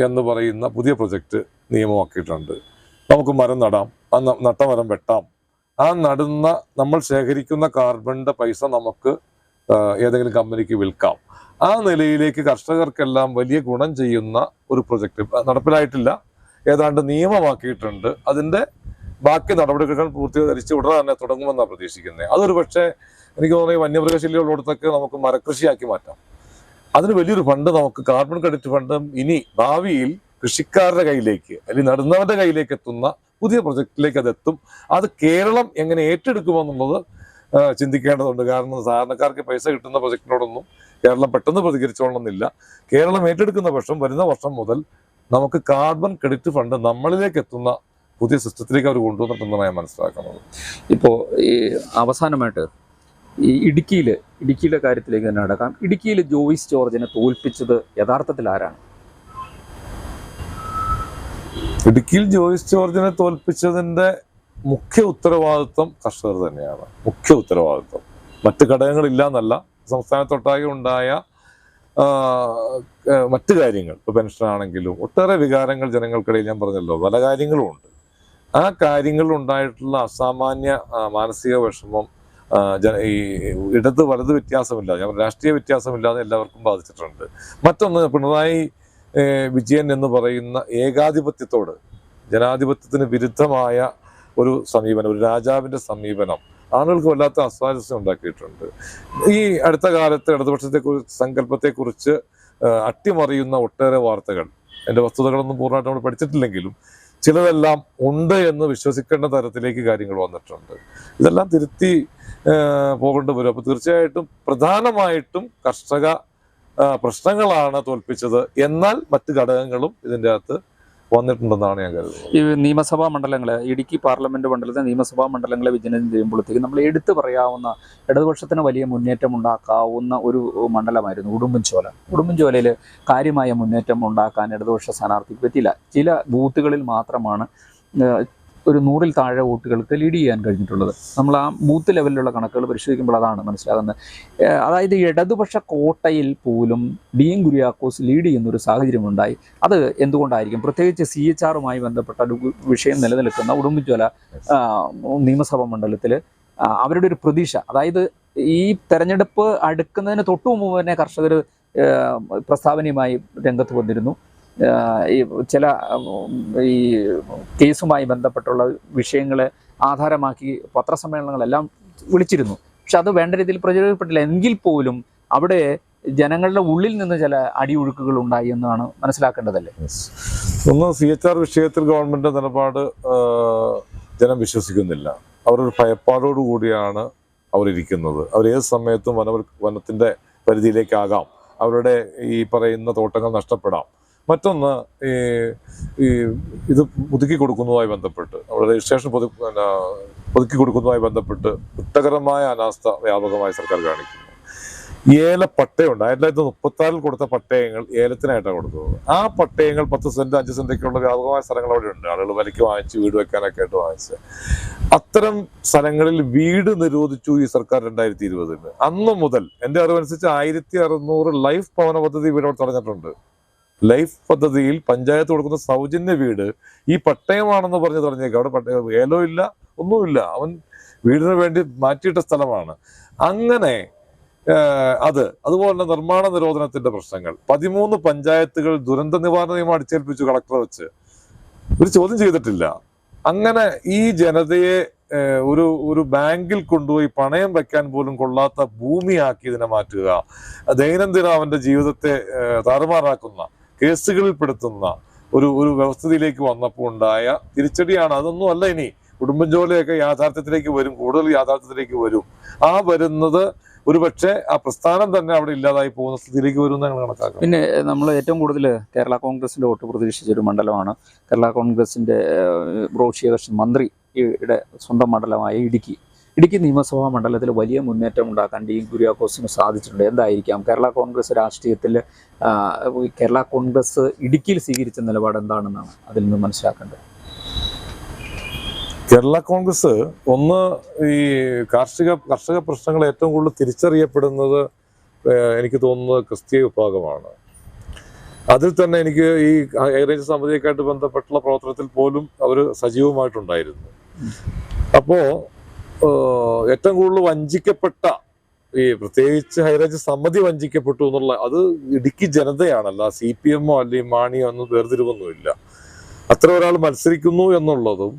എന്ന് പറയുന്ന പുതിയ പ്രൊജക്റ്റ് നിയമമാക്കിയിട്ടുണ്ട്. നമുക്ക് മരം നടാം, ആ നട്ട മരം വെട്ടാം, ആ നടുന്ന നമ്മൾ ശേഖരിക്കുന്ന കാർബണിന്റെ പൈസ നമുക്ക് ഏതെങ്കിലും കമ്പനിക്ക് വിൽക്കാം. ആ നിലയിലേക്ക് കർഷകർക്കെല്ലാം വലിയ ഗുണം ചെയ്യുന്ന ഒരു പ്രൊജക്റ്റ് നടപ്പിലായിട്ടില്ല, ഏതാണ്ട് നിയമമാക്കിയിട്ടുണ്ട്. അതിന്റെ ബാക്കി നടപടികൾ പൂർത്തീകരിച്ച് ഉടനെ തന്നെ തുടങ്ങുമെന്നാണ് പ്രതീക്ഷിക്കുന്നത്. അതൊരു പക്ഷേ എനിക്ക് തോന്നുന്നു വന്യമൃഗശല്യമുള്ളിടത്തൊക്കെ നമുക്ക് മരകൃഷിയാക്കി മാറ്റാം. അതിന് വലിയൊരു ഫണ്ട്, നമുക്ക് കാർബൺ ക്രെഡിറ്റ് ഫണ്ട് ഇനി ഭാവിയിൽ കൃഷിക്കാരുടെ കയ്യിലേക്ക് അല്ലെങ്കിൽ നടുന്നവരുടെ കയ്യിലേക്ക് എത്തുന്ന പുതിയ പ്രൊജക്റ്റിലേക്ക് അതെത്തും. അത് കേരളം എങ്ങനെ ഏറ്റെടുക്കുമെന്നുള്ളത് ചിന്തിക്കേണ്ടതുണ്ട്. കാരണം സാധാരണക്കാർക്ക് പൈസ കിട്ടുന്ന പ്രൊജക്റ്റിനോടൊന്നും കേരളം പെട്ടെന്ന് പ്രതികരിച്ചോളണമെന്നില്ല. കേരളം ഏറ്റെടുക്കുന്ന പക്ഷം വരുന്ന വർഷം മുതൽ നമുക്ക് കാർബൺ ക്രെഡിറ്റ് ഫണ്ട് നമ്മളിലേക്ക് എത്തുന്ന പുതിയ സിസ്റ്റത്തിലേക്ക് അവർ കൊണ്ടുവന്നിട്ടുണ്ടെന്ന് ഞാൻ മനസ്സിലാക്കുന്നത്. ഇപ്പോൾ ഈ അവസാനമായിട്ട് ഈ ഇടുക്കിയിലെ കാര്യത്തിലേക്ക് തന്നെ നടക്കാം. ഇടുക്കിയിൽ ജോയിസ് ജോർജിനെ തോൽപ്പിച്ചത് യഥാർത്ഥത്തിൽ ആരാണ്? ഇടുക്കിയിൽ ജോയിസ് ജോർജിനെ തോൽപ്പിച്ചതിന്റെ മുഖ്യ ഉത്തരവാദിത്വം കർഷകർ തന്നെയാണ്. മുഖ്യ ഉത്തരവാദിത്വം, മറ്റ് ഘടകങ്ങളില്ല എന്നല്ല. സംസ്ഥാനത്തൊട്ടാകെ ഉണ്ടായ മറ്റു കാര്യങ്ങൾ, ഇപ്പോൾ പെൻഷനാണെങ്കിലും ഒട്ടേറെ വികാരങ്ങൾ ജനങ്ങൾക്കിടയിൽ, ഞാൻ പറഞ്ഞല്ലോ, പല കാര്യങ്ങളും ഉണ്ട്. ആ കാര്യങ്ങളിൽ ഉണ്ടായിട്ടുള്ള അസാമാന്യ മാനസിക വിഷമം ഈ ഇടത് വലത് വ്യത്യാസമില്ലാതെ, ഞാൻ രാഷ്ട്രീയ വ്യത്യാസമില്ലാതെ എല്ലാവർക്കും ബാധിച്ചിട്ടുണ്ട്. മറ്റൊന്ന്, പിണറായി വിജയൻ എന്ന് പറയുന്ന ഏകാധിപത്യത്തോട്, ജനാധിപത്യത്തിന് വിരുദ്ധമായ ഒരു സമീപനം, ഒരു രാജാവിന്റെ സമീപനം ആളുകൾക്ക് വല്ലാത്ത അസ്വാരസ്യം ഉണ്ടാക്കിയിട്ടുണ്ട്. ഈ അടുത്ത കാലത്ത് ഇടതുപക്ഷത്തെക്കുറിച്ച്, സങ്കല്പത്തെക്കുറിച്ച് അട്ടിമറിയുന്ന ഒട്ടേറെ വാർത്തകൾ, എൻ്റെ വസ്തുതകളൊന്നും പൂർണ്ണമായിട്ട് നമ്മൾ പഠിച്ചിട്ടില്ലെങ്കിലും ചിലതെല്ലാം ഉണ്ട് എന്ന് വിശ്വസിക്കേണ്ട തരത്തിലേക്ക് കാര്യങ്ങൾ വന്നിട്ടുണ്ട്. ഇതെല്ലാം തിരുത്തി പോകേണ്ടി വരും. അപ്പോൾ തീർച്ചയായിട്ടും പ്രധാനമായിട്ടും കർഷക പ്രശ്നങ്ങളാണ് തോൽപ്പിച്ചത്. എന്നാൽ മറ്റ് ഘടകങ്ങളും ഇതിൻ്റെ അകത്ത് വന്നിട്ടുണ്ടെന്നാണ് ഞാൻ കരുതുന്നത്. ഈ നിയമസഭാ മണ്ഡലങ്ങളെ, ഇടുക്കി പാർലമെന്റ് മണ്ഡലത്തെ നിയമസഭാ മണ്ഡലങ്ങളെ വിചിന്തനം ചെയ്യുമ്പോഴത്തേക്ക് നമ്മൾ എടുത്തു പറയാവുന്ന, ഇടതുപക്ഷത്തിന് വലിയ മുന്നേറ്റം ഉണ്ടാക്കാവുന്ന ഒരു മണ്ഡലമായിരുന്നു ഉടുമ്പൻചോല. ഉടുമ്പൻചോലയിൽ കാര്യമായ മുന്നേറ്റം ഉണ്ടാക്കാൻ ഇടതുപക്ഷ സ്ഥാനാർത്ഥിക്ക് പറ്റിയില്ല. ചില ബൂത്തുകളിൽ മാത്രമാണ് ഒരു 100-ൽ താഴെ വോട്ടുകൾക്ക് ലീഡ് ചെയ്യാൻ കഴിഞ്ഞിട്ടുള്ളത്. നമ്മൾ ആ ബൂത്ത് ലെവലിലുള്ള കണക്കുകൾ പരിശോധിക്കുമ്പോൾ അതാണ് മനസ്സിലാകുന്നത്. അതായത് ഇടതുപക്ഷ കോട്ടയിൽ പോലും ഡീൻ കുര്യാക്കോസ് ലീഡ് ചെയ്യുന്നൊരു സാഹചര്യമുണ്ടായി. അത് എന്തുകൊണ്ടായിരിക്കും? പ്രത്യേകിച്ച് CHRുമായി ബന്ധപ്പെട്ട ഒരു വിഷയം നിലനിൽക്കുന്ന ഉടുമ്പൻചോല നിയമസഭാ മണ്ഡലത്തിൽ അവരുടെ ഒരു പ്രതീക്ഷ, അതായത് ഈ തെരഞ്ഞെടുപ്പ് അടുക്കുന്നതിന് തൊട്ടു മുമ്പ് തന്നെ കർഷകർ പ്രസ്താവനയുമായി രംഗത്ത് വന്നിരുന്നു. ഈ ചില ഈ കേസുമായി ബന്ധപ്പെട്ടുള്ള വിഷയങ്ങളെ ആധാരമാക്കി പത്രസമ്മേളനങ്ങളെല്ലാം വിളിച്ചിരുന്നു. പക്ഷെ അത് വേണ്ട രീതിയിൽ പ്രചരിക്കപ്പെട്ടില്ല. എങ്കിൽ പോലും അവിടെ ജനങ്ങളുടെ ഉള്ളിൽ നിന്ന് ചില അടിയൊഴുക്കുകൾ ഉണ്ടായി എന്നാണ് മനസ്സിലാക്കേണ്ടതല്ലേ? ഒന്ന്, CHR വിഷയത്തിൽ ഗവൺമെന്റ് നിലപാട് ജനം വിശ്വസിക്കുന്നില്ല. അവരൊരു ഭയപ്പാടോടുകൂടിയാണ് അവരിയ്ക്കുന്നത്. ഏത് സമയത്തും വനത്തിന്റെ പരിധിയിലേക്കാകാം, അവരുടെ ഈ പറയുന്ന തോട്ടങ്ങൾ നഷ്ടപ്പെടാം. മറ്റൊന്ന്, ഇത് പുതുക്കി കൊടുക്കുന്നതുമായി ബന്ധപ്പെട്ട്, നമ്മുടെ രജിസ്ട്രേഷൻ പുതുക്കി കൊടുക്കുന്നതുമായി ബന്ധപ്പെട്ട് കുറ്റകരമായ അനാസ്ഥ വ്യാപകമായി സർക്കാർ കാണിക്കുന്നു. ഏലപ്പട്ടയുണ്ട്. 1936 കൊടുത്ത പട്ടയങ്ങൾ ഏലത്തിനായിട്ടാണ് കൊടുത്തത്. ആ പട്ടയങ്ങൾ 10 സെന്റ് 5 സെന്റൊക്കെയുള്ള വ്യാപകമായ സ്ഥലങ്ങൾ അവിടെ ഉണ്ട്. ആളുകൾ വിലയ്ക്ക് വാങ്ങിച്ച് വീട് വെക്കാനൊക്കെ ആയിട്ട് വാങ്ങിച്ച്. അത്തരം സ്ഥലങ്ങളിൽ വീട് നിരോധിച്ചു ഈ സർക്കാർ 2020. അന്ന് മുതൽ എൻ്റെ അറിവനുസരിച്ച് 1600 ലൈഫ് ഭവന പദ്ധതി വീട് അവിടെ തടഞ്ഞിട്ടുണ്ട്. ലൈഫ് പദ്ധതിയിൽ പഞ്ചായത്ത് കൊടുക്കുന്ന സൗജന്യ വീട് ഈ പട്ടയമാണെന്ന് പറഞ്ഞ് തടഞ്ഞേക്കും. അവിടെ പട്ടയം ഏലോ ഇല്ല, ഒന്നുമില്ല. അവൻ വീടിന് വേണ്ടി മാറ്റിയിട്ട സ്ഥലമാണ്. അങ്ങനെ അതുപോലെ നിർമ്മാണ നിരോധനത്തിന്റെ പ്രശ്നങ്ങൾ 13 പഞ്ചായത്തുകൾ ദുരന്ത നിവാരണ നിയമം അടിച്ചേൽപ്പിച്ചു കളക്ടറെ വെച്ച്. ഒരു ചോദ്യം ചെയ്തിട്ടില്ല. അങ്ങനെ ഈ ജനതയെ ഒരു ബാങ്കിൽ കൊണ്ടുപോയി പണയം വെക്കാൻ പോലും കൊള്ളാത്ത ഭൂമിയാക്കി ഇതിനെ മാറ്റുക, ദൈനംദിനം അവന്റെ ജീവിതത്തെ താറുമാറാക്കുന്ന, കേസുകളിൽ പെടുത്തുന്ന ഒരു വ്യവസ്ഥയിലേക്ക് വന്നപ്പോൾ ഉണ്ടായ തിരിച്ചടിയാണ്. അതൊന്നും അല്ല. ഇനി കുടുംബജോലിയൊക്കെ യാഥാർത്ഥ്യത്തിലേക്ക് വരും, കൂടുതൽ യാഥാർത്ഥ്യത്തിലേക്ക് വരും. ആ വരുന്നത് ഒരുപക്ഷെ ആ പ്രസ്ഥാനം തന്നെ അവിടെ ഇല്ലാതായി പോകുന്ന സ്ഥിതിയിലേക്ക് വരും എന്നാണ് കണക്കാക്കുന്നത്. പിന്നെ നമ്മൾ ഏറ്റവും കൂടുതൽ കേരള കോൺഗ്രസിന്റെ വോട്ട് പ്രതീക്ഷിച്ചൊരു മണ്ഡലമാണ് കേരള കോൺഗ്രസിന്റെ റോഷി അഗസ്റ്റിൻ മന്ത്രിയുടെ സ്വന്തം മണ്ഡലമായ ഇടുക്കി നിയമസഭാ മണ്ഡലത്തിൽ വലിയ മുന്നേറ്റം ഉണ്ടാക്കാൻ ഡി കുര്യാക്കോസിന് സാധിച്ചിട്ടുണ്ട്. എന്തായിരിക്കാം കേരള കോൺഗ്രസ് രാഷ്ട്രീയത്തിൽ കേരള കോൺഗ്രസ് ഇടുക്കിയിൽ സ്വീകരിച്ച നിലപാട് എന്താണെന്നാണ് അതിൽ നിന്ന് മനസ്സിലാക്കേണ്ടത്? കേരള കോൺഗ്രസ് ഈ കർഷക പ്രശ്നങ്ങൾ ഏറ്റവും കൂടുതൽ തിരിച്ചറിയപ്പെടുന്നത് എനിക്ക് തോന്നുന്നത് ക്രിസ്തീയ വിഭാഗമാണ്. അതിൽ തന്നെ എനിക്ക് ഈ ഹൈറേഞ്ച് സമിതിയൊക്കെയായിട്ട് ബന്ധപ്പെട്ടുള്ള പ്രവർത്തനത്തിൽ പോലും അവർ സജീവമായിട്ടുണ്ടായിരുന്നു. അപ്പോൾ ഏറ്റവും കൂടുതൽ വഞ്ചിക്കപ്പെട്ട പ്രത്യേകിച്ച് ഹൈറേഞ്ച് സമിതി വഞ്ചിക്കപ്പെട്ടു എന്നുള്ള അത് ഇടുക്കി ജനതയാണല്ല, CPM അല്ലെങ്കിൽ മാണിയോ ഒന്നും വേർതിരിവൊന്നുമില്ല. അത്ര ഒരാൾ മത്സരിക്കുന്നു എന്നുള്ളതും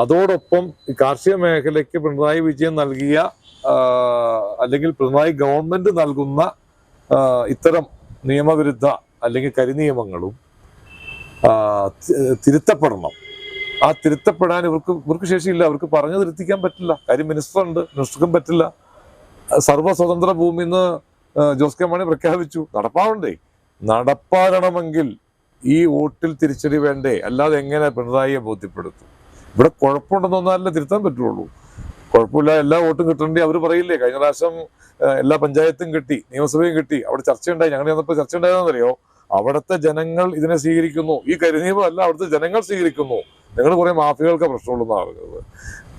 അതോടൊപ്പം കാർഷിക മേഖലയ്ക്ക് പിണറായി വിജയൻ നൽകിയ അല്ലെങ്കിൽ പിണറായി ഗവൺമെന്റ് നൽകുന്ന ഇത്തരം നിയമവിരുദ്ധ അല്ലെങ്കിൽ കരിനിയമങ്ങളും തിരുത്തപ്പെടണം. ആ തിരുത്തപ്പെടാൻ ഇവർക്ക് ശേഷിയില്ല. അവർക്ക് പറഞ്ഞു തിരുത്തിക്കാൻ പറ്റില്ല. കാര്യം മിനിസ്റ്റർക്കും പറ്റില്ല. സർവ്വസ്വതന്ത്ര ഭൂമി എന്ന് ജോസ് കെ മാണി പ്രഖ്യാപിച്ചു. നടപ്പാകണമെങ്കിൽ ഈ വോട്ടിൽ തിരിച്ചടി വേണ്ടേ? അല്ലാതെ എങ്ങനെ പിണറായിയെ ബോധ്യപ്പെടുത്തും? ഇവിടെ കുഴപ്പമുണ്ടെന്നൊന്നാലേ തിരുത്താൻ പറ്റുള്ളൂ. കുഴപ്പമില്ല, എല്ലാ വോട്ടും കിട്ടണ്ടേ അവർ പറയില്ലേ? കഴിഞ്ഞ പ്രാവശ്യം എല്ലാ പഞ്ചായത്തും കിട്ടി, നിയമസഭയും കിട്ടി. അവിടെ ചർച്ചയുണ്ടായി. ഞങ്ങൾ ചെന്നപ്പോൾ ചർച്ച ഉണ്ടായതെന്നറിയോ? അവിടുത്തെ ജനങ്ങൾ ഇതിനെ സ്വീകരിക്കുന്നു. ഈ കരിനിയമം അല്ല, അവിടുത്തെ ജനങ്ങൾ സ്വീകരിക്കുന്നു. നിങ്ങൾ കുറെ മാഫിയകൾക്ക് പ്രശ്നമുള്ളതെന്നാണ് പറയുന്നത്.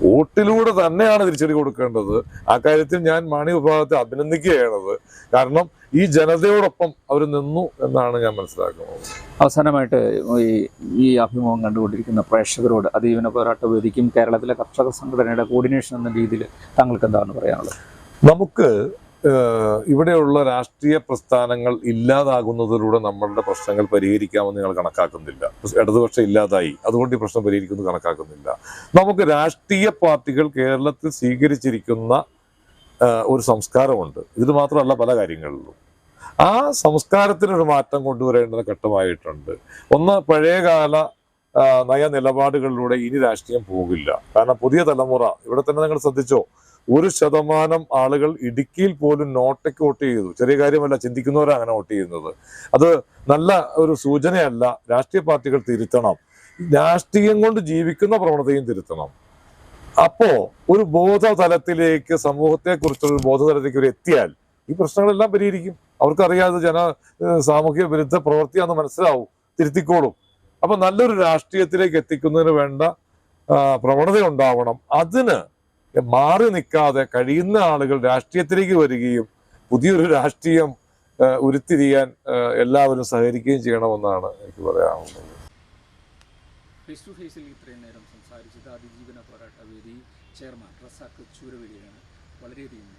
വോട്ടിലൂടെ തന്നെയാണ് തിരിച്ചടി കൊടുക്കേണ്ടത്. ആ കാര്യത്തിൽ ഞാൻ മാണി വിഭാഗത്തെ അഭിനന്ദിക്കുകയാണത്. കാരണം ഈ ജനതയോടൊപ്പം അവർ നിന്നു എന്നാണ് ഞാൻ മനസ്സിലാക്കുന്നത്. അവസാനമായിട്ട് ഈ അഭിമുഖം കണ്ടുകൊണ്ടിരിക്കുന്ന പ്രേക്ഷകരോട് അതിജീവന പോരാട്ട വേദിക്കും കേരളത്തിലെ കർഷക സംഘടനയുടെ കോർഡിനേഷൻ എന്ന രീതിയിൽ താങ്കൾക്ക് എന്താണ് പറയാനുള്ളത്? നമുക്ക് ഇവിടെയുള്ള രാഷ്ട്രീയ പ്രസ്ഥാനങ്ങൾ ഇല്ലാതാകുന്നതിലൂടെ നമ്മളുടെ പ്രശ്നങ്ങൾ പരിഹരിക്കാമെന്ന് ഞങ്ങൾ കണക്കാക്കുന്നില്ല. ഇടതുപക്ഷം ഇല്ലാതായി, അതുകൊണ്ട് ഈ പ്രശ്നം പരിഹരിക്കുന്നത് കണക്കാക്കുന്നില്ല. നമുക്ക് രാഷ്ട്രീയ പാർട്ടികൾ കേരളത്തിൽ സ്വീകരിച്ചിരിക്കുന്ന ഒരു സംസ്കാരമുണ്ട്. ഇത് മാത്രമല്ല, പല കാര്യങ്ങളിലും ആ സംസ്കാരത്തിനൊരു മാറ്റം കൊണ്ടുവരേണ്ട ഘട്ടമായിട്ടുണ്ട്. ഒന്ന്, പഴയകാല നയനിലപാടുകളിലൂടെ ഇനി രാഷ്ട്രീയം പോകില്ല. കാരണം പുതിയ തലമുറ, ഇവിടെ തന്നെ നിങ്ങൾ ശ്രദ്ധിച്ചോ, 1% ആളുകൾ ഇടുക്കിയിൽ പോലും നോട്ടയ്ക്ക് വോട്ട് ചെയ്തു. ചെറിയ കാര്യമല്ല, ചിന്തിക്കുന്നവരാണ് അങ്ങനെ വോട്ട് ചെയ്യുന്നത്. അത് നല്ല ഒരു സൂചനയല്ല. രാഷ്ട്രീയ പാർട്ടികൾ തിരുത്തണം. രാഷ്ട്രീയം കൊണ്ട് ജീവിക്കുന്ന പ്രവണതയും തിരുത്തണം. അപ്പോ ഒരു ബോധതലത്തിലേക്ക്, സമൂഹത്തെക്കുറിച്ചുള്ള ബോധതലത്തിലേക്ക് ഒരു എത്തിയാൽ ഈ പ്രശ്നങ്ങളെല്ലാം പരിഹരിക്കും. അവർക്കറിയാതെ സാമൂഹ്യ വിരുദ്ധ പ്രവൃത്തിയാണെന്ന് മനസ്സിലാവും, തിരുത്തിക്കോളും. അപ്പൊ നല്ലൊരു രാഷ്ട്രീയത്തിലേക്ക് എത്തിക്കുന്നതിന് വേണ്ട പ്രവണത ഉണ്ടാവണം. അതിന് മാറി നിൽക്കാതെ കഴിയുന്ന ആളുകൾ രാഷ്ട്രീയത്തിലേക്ക് വരികയും പുതിയൊരു രാഷ്ട്രീയം ഉരുത്തിരിയാൻ എല്ലാവരും സഹകരിക്കുകയും ചെയ്യണമെന്നാണ് എനിക്ക് പറയാനുള്ളത്. ഫേസ് ടു ഫേസിൽ ഇത്രയും നേരം സംസാരിച്ചത് അതിജീവന പോരാട്ട വേദി ചെയർമാൻ റസാഖ് ചൂരവേലിയാണ്. വളരെയധികം